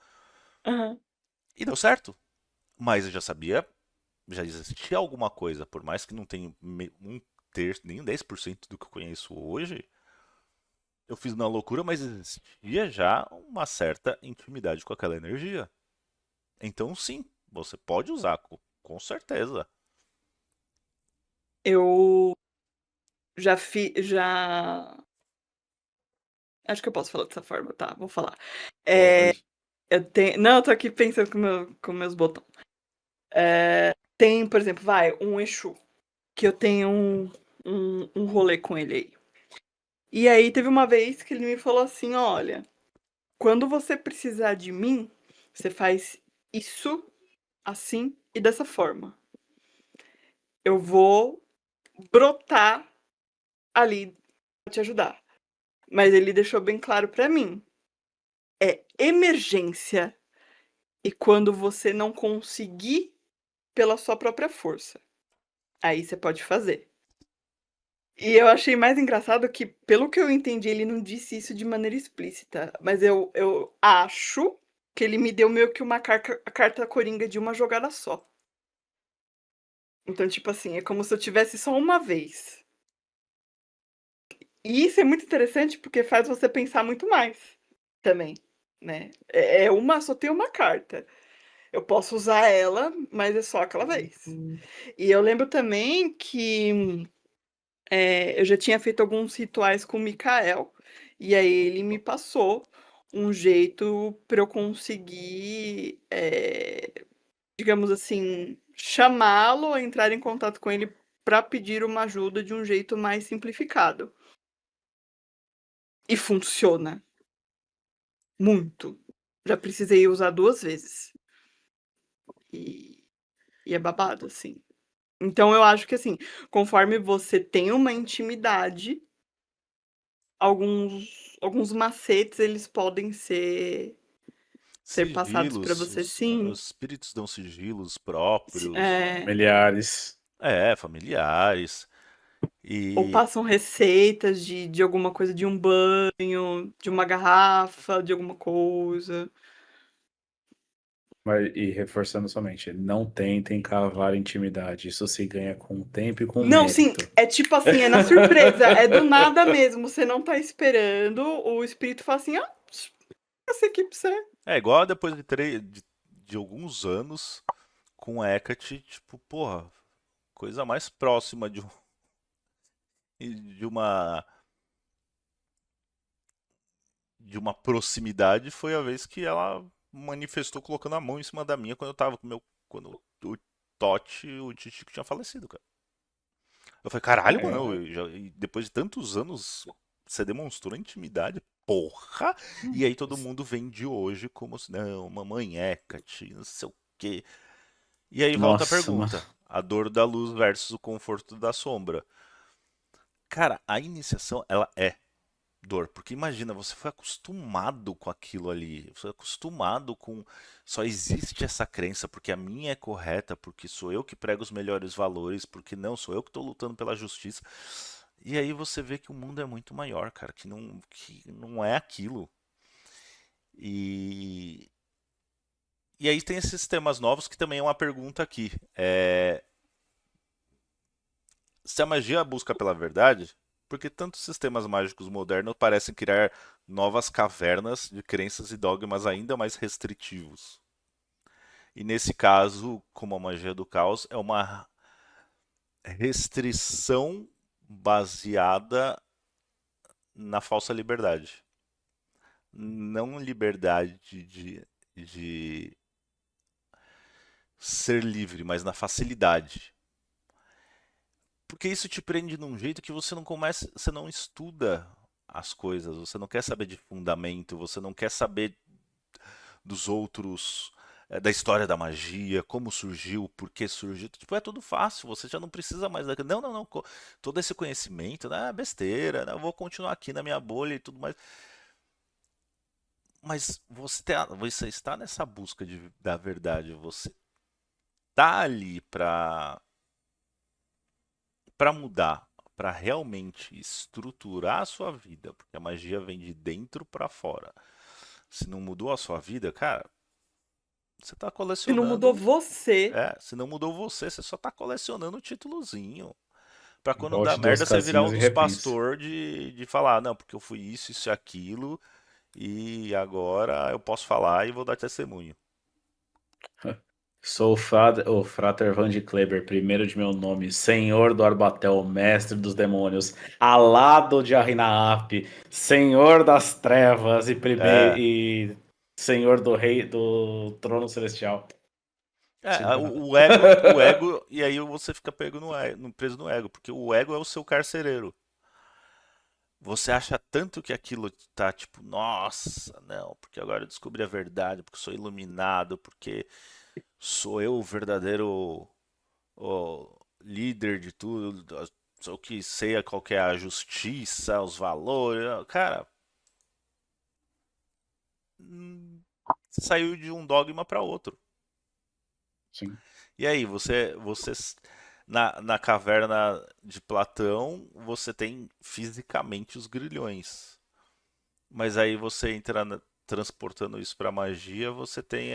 Aham. E deu certo. Mas eu já sabia, já existia alguma coisa, por mais que não tenha um terço, nem 10% do que eu conheço hoje. Eu fiz na loucura, mas existia já uma certa intimidade com aquela energia. Então, sim, você pode usar, com certeza. Eu já fiz. Já. Acho que eu posso falar dessa forma, tá? Vou falar. É, Pode. eu tenho. Não, eu tô aqui pensando com meus botões. Tem, por exemplo, vai, um Exu, que eu tenho um rolê com ele aí. E aí teve uma vez que ele me falou assim: olha, quando você precisar de mim, você faz isso, assim e dessa forma. Eu vou brotar ali pra te ajudar. Mas ele deixou bem claro pra mim: é emergência e quando você não conseguir pela sua própria força. Aí você pode fazer. E eu achei mais engraçado que, pelo que eu entendi, ele não disse isso de maneira explícita, mas eu acho que ele me deu meio que uma carta coringa de uma jogada só. Então, tipo assim, é como se eu tivesse só uma vez. E isso é muito interessante porque faz você pensar muito mais também, né? Só tem uma carta. Eu posso usar ela, mas é só aquela vez. E eu lembro também que eu já tinha feito alguns rituais com o Mikael, e aí ele me passou um jeito para eu conseguir, digamos assim, chamá-lo a entrar em contato com ele para pedir uma ajuda de um jeito mais simplificado. E funciona muito. Já precisei usar 2 vezes. E, e é babado, assim. Então eu acho que assim, conforme você tem uma intimidade, alguns macetes eles podem ser passados para Sigilos, você os sim. espíritos dão sigilos próprios, Familiares. familiares. Ou E passam receitas de alguma coisa, de um banho, de uma garrafa, de alguma coisa. E reforçando somente, não tentem cavar intimidade. Isso se ganha com tempo e com Não, sim, mérito. é tipo assim, é na surpresa, é do nada mesmo, você não tá esperando, o espírito fala assim: "Ah, essa aqui pra você". é igual depois de alguns anos com Hecate, tipo, porra, coisa mais próxima de uma de uma proximidade foi a vez que ela manifestou colocando a mão em cima da minha quando eu tava com meu quando o Totti, o Titico tinha falecido, cara. Eu falei, caralho, mano, É, e depois de tantos anos você demonstrou intimidade, porra! E aí todo mundo vem de hoje como se, não, mamãe Hecate, não sei o quê. E aí volta a nossa, mano. pergunta, a dor da luz versus o conforto da sombra. Cara, a iniciação, ela é dor, porque imagina, você foi acostumado com aquilo ali, você foi acostumado com só existe essa crença porque a minha é correta, porque sou eu que prego os melhores valores, porque não sou eu que estou lutando pela justiça. E aí você vê que o mundo é muito maior, cara, que não é aquilo. E E aí tem esses sistemas novos que também é uma pergunta aqui. Se a magia busca pela verdade, por que tantos sistemas mágicos modernos parecem criar novas cavernas de crenças e dogmas ainda mais restritivos? E nesse caso, como a magia do caos, é uma restrição baseada na falsa liberdade. Não liberdade de ser livre, mas na facilidade. Porque isso te prende num jeito que você não começa, você não estuda as coisas, você não quer saber de fundamento, você não quer saber dos outros, da história da magia, como surgiu, por que surgiu. Tipo, é tudo fácil, você já não precisa mais daquilo. Não, não, não. Todo esse conhecimento, né, é besteira, né, eu vou continuar aqui na minha bolha e tudo mais. Mas você está nessa busca da verdade, você tá ali para mudar, para realmente estruturar a sua vida, porque a magia vem de dentro para fora. Se não mudou a sua vida, cara, você tá Se não mudou colecionando. você, Se não mudou você, você só tá colecionando o títulozinho. Pra quando dá Volte duas merda, você virar um casinhas e dos repense. pastor de falar, não, porque eu fui isso e aquilo, e agora eu posso falar e vou dar testemunho. Sou o Frater Van de Kleber, primeiro de meu nome, Senhor do Arbatel, Mestre dos Demônios, alado de Arinaap, Senhor das Trevas É, e Senhor do Rei do Trono Celestial. o ego, e aí você fica pego preso no ego, porque o ego é o seu carcereiro. Você acha tanto que aquilo tá tipo, nossa, não, porque agora eu descobri a verdade, porque sou iluminado, porque sou eu o verdadeiro líder de tudo, sou o que sei qual que é a justiça, os valores. Cara, saiu de um dogma para outro. Sim. E aí, você na caverna de Platão, você tem fisicamente os grilhões. Mas aí você entra transportando isso para magia, você tem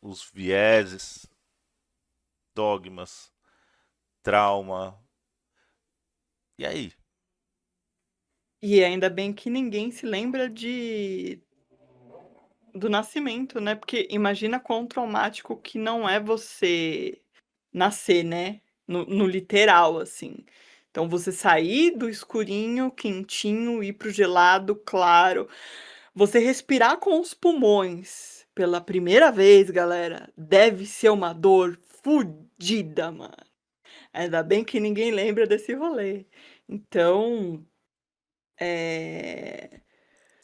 os vieses, dogmas, trauma. E aí? e ainda bem que ninguém se lembra do nascimento, né? Porque imagina quão traumático que não é você nascer, né? No literal, assim. Então você sair do escurinho, quentinho, ir pro gelado, claro. Você respirar com os pulmões pela primeira vez, galera, deve ser uma dor fudida, mano. Ainda bem que ninguém lembra desse rolê. Então, é...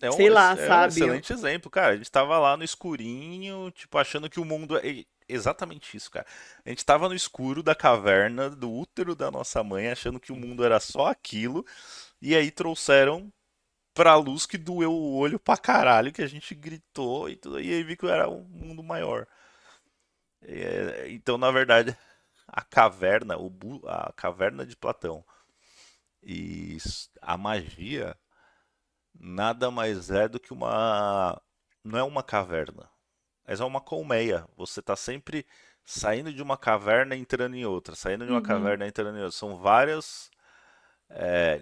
sei lá, É um sabe? excelente exemplo, cara. A gente tava lá no escurinho, tipo, achando que o mundo é exatamente isso, cara. A gente tava no escuro da caverna, do útero da nossa mãe, achando que o mundo era só aquilo, e aí trouxeram pra luz que doeu o olho pra caralho, que a gente gritou e tudo, e aí vi que era um mundo maior. Então, na verdade, a caverna, a caverna de Platão e a magia nada mais é do que uma. Não é uma caverna, mas é uma colmeia. Você está sempre saindo de uma caverna e entrando em outra, saindo de uma Uhum. caverna e entrando em outra. São vários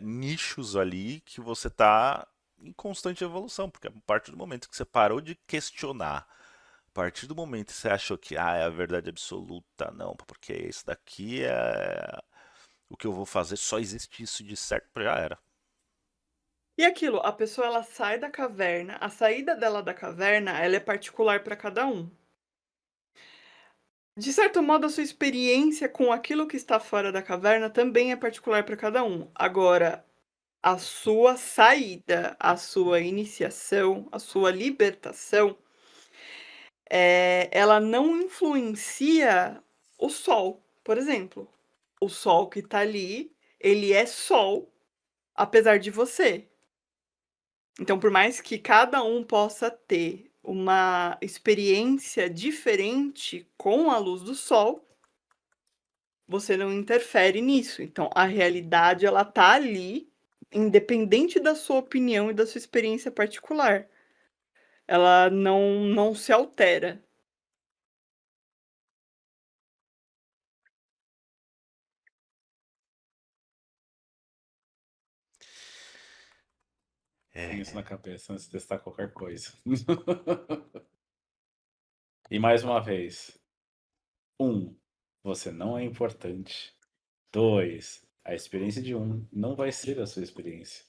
nichos ali que você está em constante evolução, porque a partir do momento que você parou de questionar, a partir do momento que você achou que é a verdade absoluta, não, porque isso daqui é o que eu vou fazer, só existe isso de certo, já era. E aquilo, a pessoa ela sai da caverna, a saída dela da caverna, ela é particular para cada um. De certo modo, a sua experiência com aquilo que está fora da caverna também é particular para cada um. Agora, a sua saída, a sua iniciação, a sua libertação, ela não influencia o sol, por exemplo. O sol que está ali, ele é sol, apesar de você. Então, por mais que cada um possa ter uma experiência diferente com a luz do sol, você não interfere nisso. Então, a realidade ela tá ali, independente da sua opinião e da sua experiência particular. Ela não se altera. Tem isso na É, cabeça antes de testar qualquer coisa. E mais uma vez, um, você não é importante. Dois, a experiência de um não vai ser a sua experiência.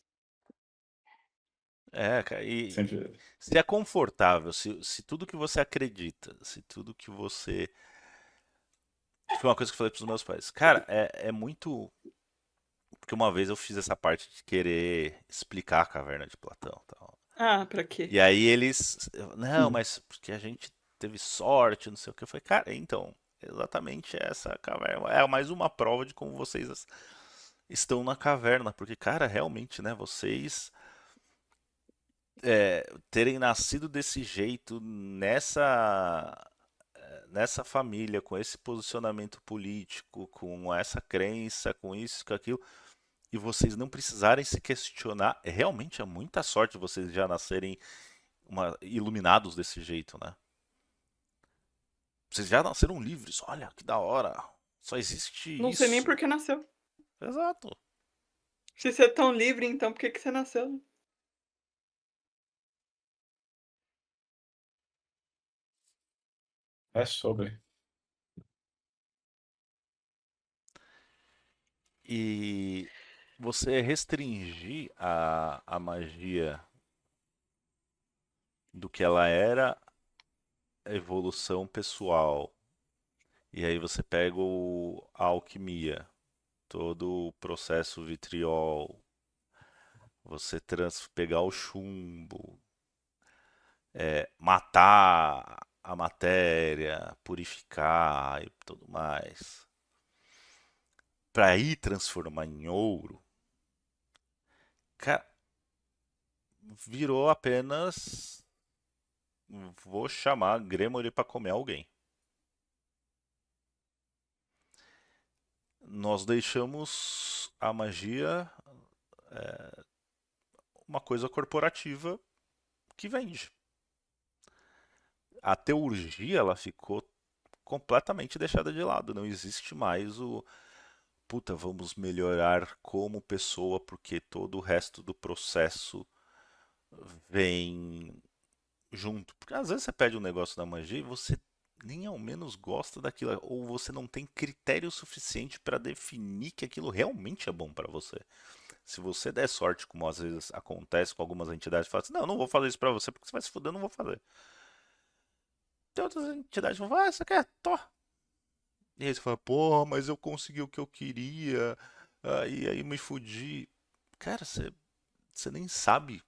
cara, e Sempre. se é confortável, se tudo que você acredita, se tudo que você. Foi uma coisa que eu falei pros meus pais. Cara, é muito. Porque uma vez eu fiz essa parte de querer explicar a caverna de Platão e tal. Ah, pra quê? E aí eles. Não, Hum. mas porque a gente teve sorte, não sei o que. Eu falei, cara, então, exatamente essa caverna. É mais uma prova de como vocês estão na caverna. Porque, cara, realmente, né, vocês terem nascido desse jeito, nessa família, com esse posicionamento político, com essa crença, com isso, com aquilo, e vocês não precisarem se questionar, realmente é muita sorte vocês já nascerem iluminados desse jeito, né? Vocês já nasceram livres, olha que da hora. Só existe Não sei nem isso. por que nasceu. Exato. Se você é tão livre, então por que que você nasceu? É sobre. E você restringir a magia do que ela era, a evolução pessoal. E aí você pega a alquimia, todo o processo vitriol, você pegar o chumbo, matar a matéria, purificar e tudo mais, para ir transformar em ouro, cara, virou apenas vou chamar Gremory para comer alguém. Nós deixamos a magia uma coisa corporativa que vende. A teurgia ela ficou completamente deixada de lado. Não existe mais o puta, vamos melhorar como pessoa porque todo o resto do processo vem junto. Porque às vezes você pede um negócio da magia e você nem ao menos gosta daquilo, ou você não tem critério suficiente para definir que aquilo realmente é bom para você. Se você der sorte, como às vezes acontece com algumas entidades, fala assim, não, não vou fazer isso para você porque você vai se fuder, eu não vou fazer. Tem outras entidades que vão falar, ah, você quer? Tó. E aí você fala, porra, mas eu consegui o que eu queria, aí me fudi. Cara, você nem sabe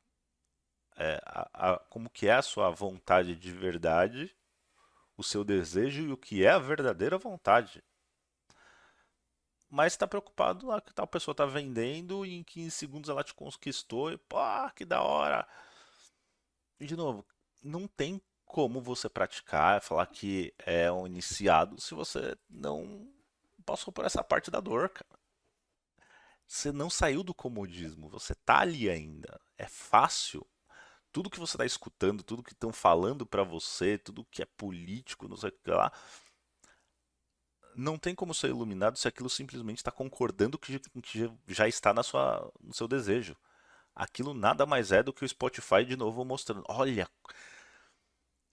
como que é a sua vontade de verdade, o seu desejo e o que é a verdadeira vontade. Mas está preocupado lá que tal pessoa está vendendo e em 15 segundos ela te conquistou e pô, que da hora. E de novo, não tem como você praticar, falar que é um iniciado se você não passou por essa parte da dor, cara. Você não saiu do comodismo, você tá ali ainda. É fácil. Tudo que você está escutando, tudo que estão falando para você, tudo que é político, não sei o que lá, não tem como ser iluminado se aquilo simplesmente está concordando que já está no seu desejo. Aquilo nada mais é do que o Spotify de novo mostrando. Olha,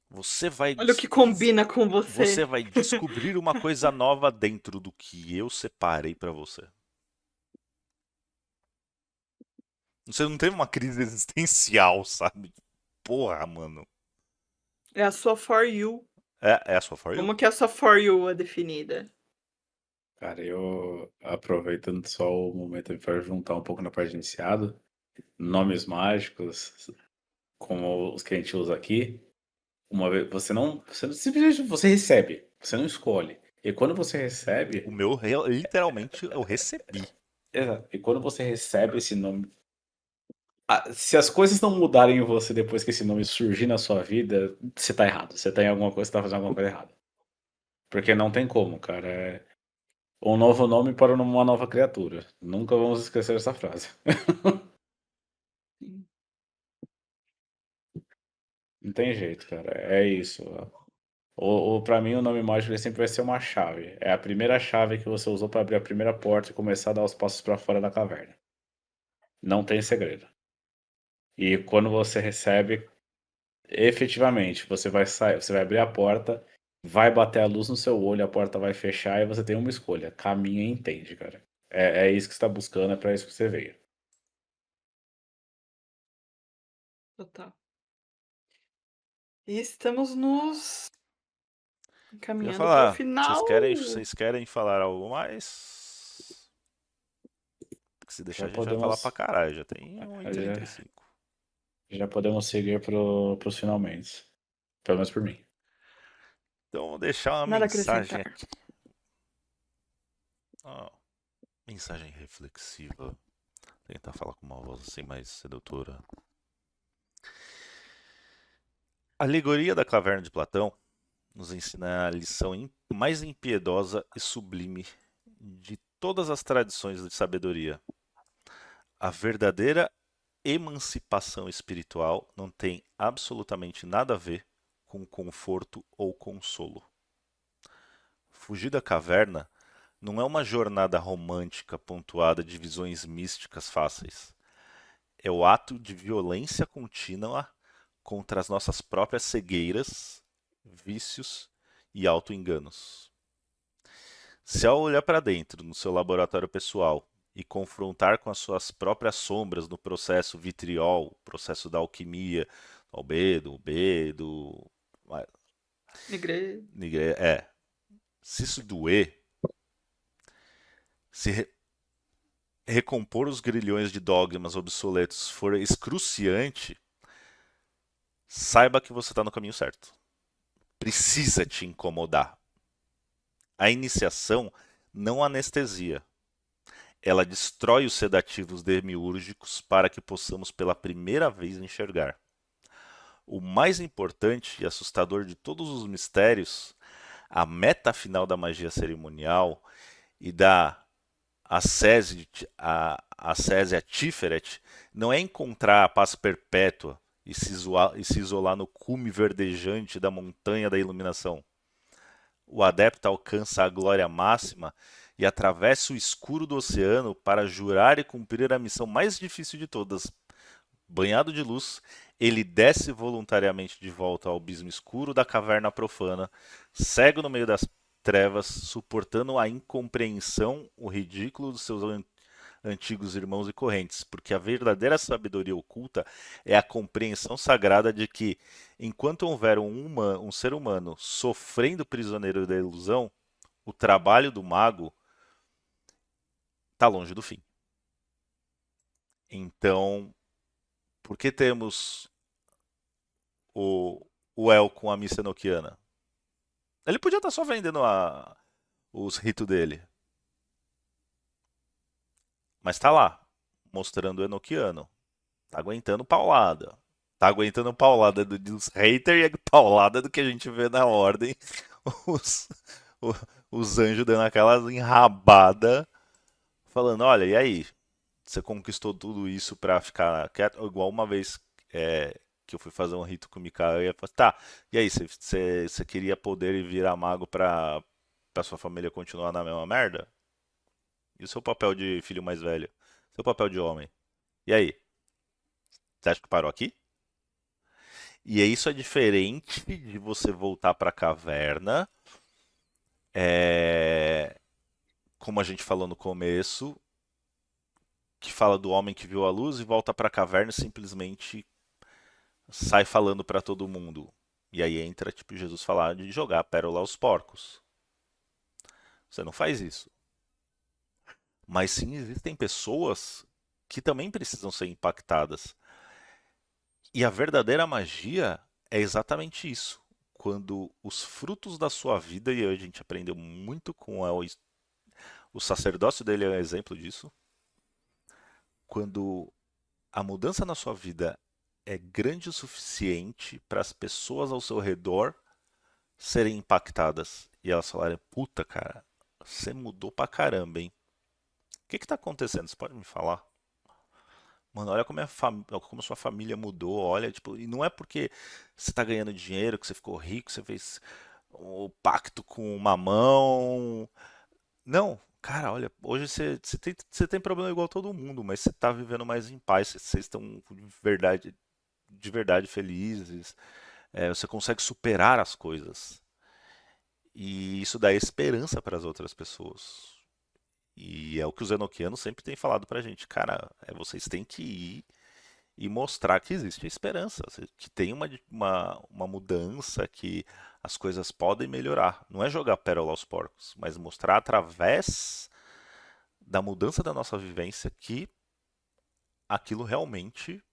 você vai, Olha o que combina com você você. vai descobrir uma coisa nova dentro do que eu separei para você. Você não teve uma crise existencial, sabe? Porra, mano. É a sua For You. É a sua For You? Como que a sua For You é definida? Cara, eu aproveitando só o momento para juntar um pouco na parte de iniciado, nomes mágicos, como os que a gente usa aqui, uma vez simplesmente você recebe, você não escolhe. E quando você O recebe, meu, literalmente, eu recebi. e quando você recebe esse nome, se as coisas não mudarem em você depois que esse nome surgir na sua vida, você tá errado. Você tá em alguma coisa, você tá fazendo alguma coisa errada. Porque não tem como, cara. É um novo nome para uma nova criatura. Nunca vamos esquecer essa frase. Sim. Não tem jeito, cara. É isso. Pra mim, o nome mágico ele sempre vai ser uma chave. É a primeira chave que você usou para abrir a primeira porta e começar a dar os passos para fora da caverna. Não tem segredo. E quando você recebe, efetivamente, você vai sair, você vai abrir a porta, vai bater a luz no seu olho, a porta vai fechar e você tem uma escolha. Caminha e entende, cara. É isso que você tá buscando, é pra isso que você veio. Total. E estamos nos Eu ia encaminhando para o falar, final. vocês querem falar algo mais? Porque se deixar Já a gente vai falar pra podemos, caralho, já tem já, 1h35. já podemos seguir pros finalmente. Pelo menos por mim. Então vou deixar uma Nada a mensagem acrescentar. aqui. Ó, mensagem reflexiva. Vou tentar falar com uma voz assim mais sedutora. A alegoria da caverna de Platão nos ensina a lição mais impiedosa e sublime de todas as tradições de sabedoria. A verdadeira emancipação espiritual não tem absolutamente nada a ver com conforto ou consolo. Fugir da caverna não é uma jornada romântica pontuada de visões místicas fáceis. É o ato de violência contínua contra as nossas próprias cegueiras, vícios e auto-enganos. Se ao olhar para dentro no seu laboratório pessoal e confrontar com as suas próprias sombras no processo vitriol, processo da alquimia, albedo, bedo, Igreja. se isso doer, se recompor os grilhões de dogmas obsoletos for excruciante, saiba que você está no caminho certo. Precisa te incomodar. A iniciação não anestesia. Ela destrói os sedativos demiúrgicos para que possamos pela primeira vez enxergar. O mais importante e assustador de todos os mistérios, a meta final da magia cerimonial e da ascésia Tiferet, não é encontrar a paz perpétua e se isolar no cume verdejante da montanha da iluminação. O adepto alcança a glória máxima e atravessa o escuro do oceano para jurar e cumprir a missão mais difícil de todas. Banhado de luz, ele desce voluntariamente de volta ao abismo escuro da caverna profana, cego no meio das trevas, suportando a incompreensão, o ridículo dos seus antigos irmãos e correntes, porque a verdadeira sabedoria oculta é a compreensão sagrada de que, enquanto houver um ser humano sofrendo prisioneiro da ilusão, o trabalho do mago está longe do fim. Então, por que temos o El com a missa enoquiana? Ele podia estar só vendendo os ritos dele. Mas tá lá, mostrando o enoquiano. Tá aguentando paulada. Tá aguentando paulada dos haters e paulada do que a gente vê na ordem. Os, os anjos dando aquela enrabada, falando, olha, e aí? Você conquistou tudo isso pra ficar quieto? Igual uma vez que eu fui fazer um rito com o Mikael, e eu falei, tá, e aí, você queria poder e virar mago pra sua família continuar na mesma merda? E o seu papel de filho mais velho? Seu papel de homem? E aí? Você acha que parou aqui? E aí isso é diferente de você voltar pra caverna, é, como a gente falou no começo, que fala do homem que viu a luz e volta pra caverna e simplesmente sai falando pra todo mundo. E aí entra, tipo, Jesus falar de jogar a pérola aos porcos. Você não faz isso. Mas sim, existem pessoas que também precisam ser impactadas. E a verdadeira magia é exatamente isso. Quando os frutos da sua vida, e a gente aprendeu muito com o sacerdócio dele é um exemplo disso. Quando a mudança na sua vida é grande o suficiente para as pessoas ao seu redor serem impactadas e elas falarem: puta, cara, você mudou pra caramba, hein? O que que tá acontecendo? Você pode me falar? Mano, olha como a sua família mudou, olha, tipo, e não é porque você tá ganhando dinheiro, que você ficou rico, você fez o pacto com o mamão. Não, Cara, olha, hoje você tem problema igual todo mundo, mas você tá vivendo mais em paz, vocês estão de verdade felizes, você consegue superar as coisas. E isso dá esperança para as outras pessoas. E é o que os enoquianos sempre têm falado pra gente, cara, vocês têm que ir e mostrar que existe esperança, que tem uma mudança, que as coisas podem melhorar. Não é jogar pérola aos porcos, mas mostrar através da mudança da nossa vivência que aquilo realmente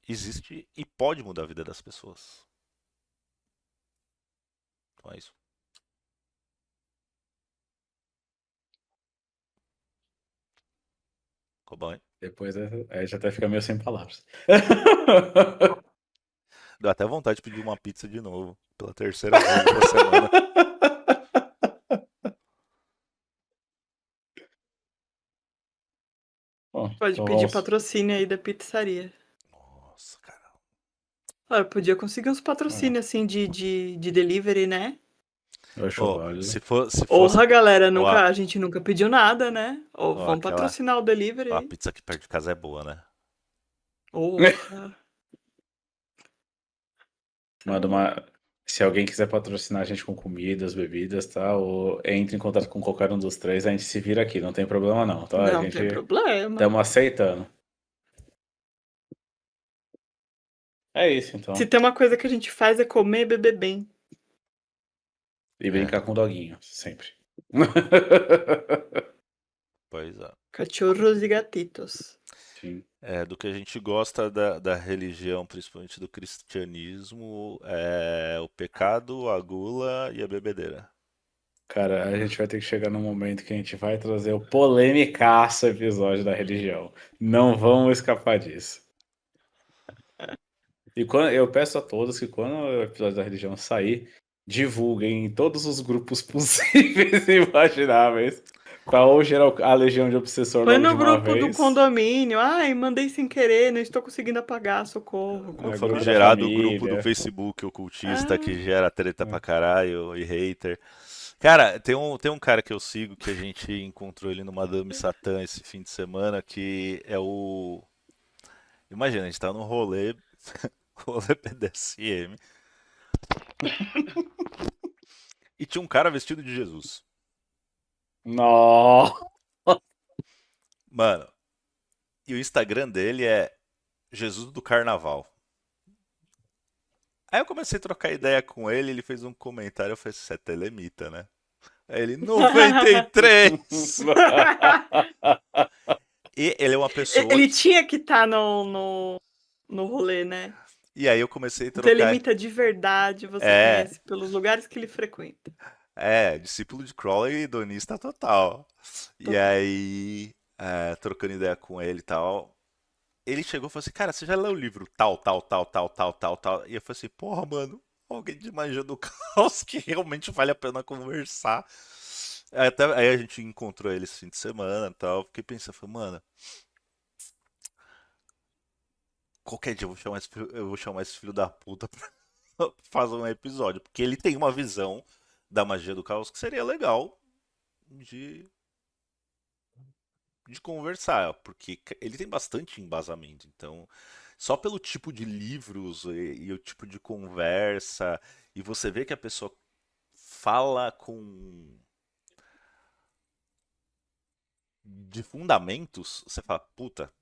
existe e pode mudar a vida das pessoas. Então é isso. Ficou bom, hein? Depois aí já até fica meio sem palavras. Deu até vontade de pedir uma pizza de novo, pela terceira vez essa semana. Bom, Pode então pedir vamos. patrocínio aí da pizzaria. Nossa, cara. Olha, podia conseguir uns Ah, patrocínios assim de delivery, né? eu acho Ô, válido. se fosse Porra, galera, ó, a gente nunca pediu nada, né? Ou ó, vamos patrocinar o delivery a aí. pizza aqui perto de casa é boa, né? Porra. Manda uma. Se alguém quiser patrocinar a gente com comidas, bebidas, tá? Ou entre em contato com qualquer um dos três, a gente se vira aqui, não tem problema não, tá? A Não tem gente problema. estamos aceitando. É isso Se então. tem uma coisa que a gente faz é comer e beber bem. E É, brincar com o doguinho, sempre. pois é. Cachorros e gatitos. Sim. Do que a gente gosta da religião, principalmente do cristianismo, é o pecado, a gula e a bebedeira. Cara, a gente vai ter que chegar num momento que a gente vai trazer o polemicaço episódio da religião. Não vamos escapar disso. E quando, eu peço a todos que quando o episódio da religião sair, divulguem em todos os grupos possíveis e imagináveis para ou gerar a legião de obsessor Põe logo de no uma grupo do vez, condomínio. Ai, mandei sem querer, não estou conseguindo apagar, socorro. O grupo da famigerado grupo do família. Facebook ocultista Ah, que gera treta pra É. caralho e hater. Cara, tem um cara que eu sigo que a gente encontrou ele no Madame Satã esse fim de semana, que é o. Imagina, a gente tá num rolê, rolê BDSM, e tinha um cara vestido de Jesus. Nossa! Mano, e o Instagram dele é Jesus do Carnaval. Aí eu comecei a trocar ideia com ele, ele fez um comentário, eu falei, você é telemita, né? Aí ele, 93! E ele é uma pessoa Ele que. tinha que estar no rolê, né? E aí eu comecei a Então ele trocar. imita de verdade, você É, conhece pelos lugares que ele frequenta. discípulo de Crowley e donista total. E Total. aí, trocando ideia com ele e tal, ele chegou e falou assim, cara, você já leu o livro tal, tal, tal, tal, tal, tal, tal? E eu falei assim, porra, mano, alguém de Magia do Caos que realmente vale a pena conversar. Aí a gente encontrou ele esse fim de semana e tal, fiquei pensando, falei, mano, qualquer dia eu vou chamar esse filho da puta pra fazer um episódio, porque ele tem uma visão da magia do caos que seria legal de, de conversar, porque ele tem bastante embasamento, então só pelo tipo de livros e o tipo de conversa, e você vê que a pessoa fala com de fundamentos, você fala, puta,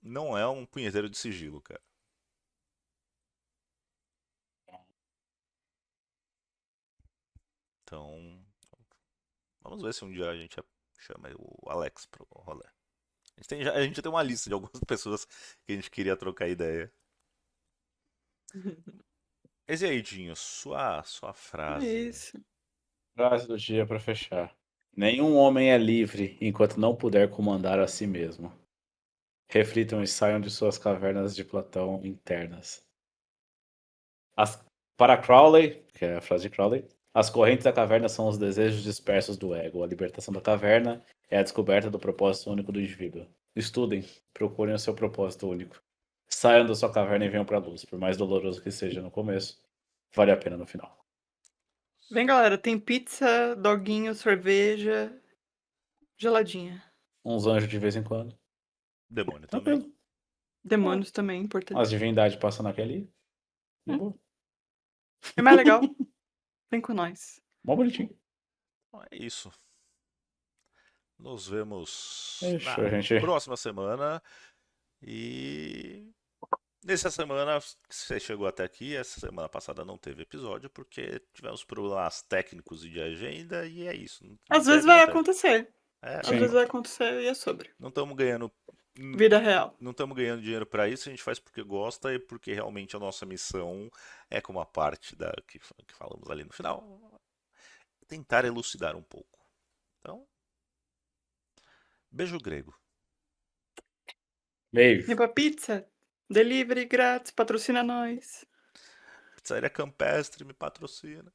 não é um punheteiro de sigilo, cara. Então, vamos ver se um dia a gente chama o Alex pro rolê. A gente já tem uma lista de algumas pessoas que a gente queria trocar ideia. Mas e aí, Dinho, sua É frase. isso. Frase do dia para fechar. Nenhum homem é livre enquanto não puder comandar a si mesmo. Reflitam e saiam de suas cavernas de Platão internas. As- Para Crowley, que é a frase de Crowley, as correntes da caverna são os desejos dispersos do ego. A libertação da caverna é a descoberta do propósito único do indivíduo. Estudem, procurem o seu propósito único. Saiam da sua caverna e venham para a luz. Por mais doloroso que seja no começo, vale a pena no final. Vem, galera, tem pizza, doguinho, cerveja Geladinha. Uns anjos de vez em quando. Demônio também. Tranquilo. Demônios também, importante. As divindades passando aqui ali. De boa. É mais legal. Vem com nós. Mó bonitinho. Então é isso. Nos vemos Fechou, na gente. próxima semana. E nessa semana, você chegou até aqui, essa semana passada não teve episódio porque tivemos problemas técnicos e de agenda e é isso. Às vezes vai não teve. acontecer. É, Às Sim. vezes vai acontecer e é sobre. não estamos ganhando, Vida real. não estamos ganhando dinheiro para isso, a gente faz porque gosta e porque realmente a nossa missão é como a parte da que falamos ali no final, tentar elucidar um pouco. Então, beijo grego. Beijo. Vem pra pizza. Delivery grátis, patrocina nós. Pizzaria Campestre me patrocina.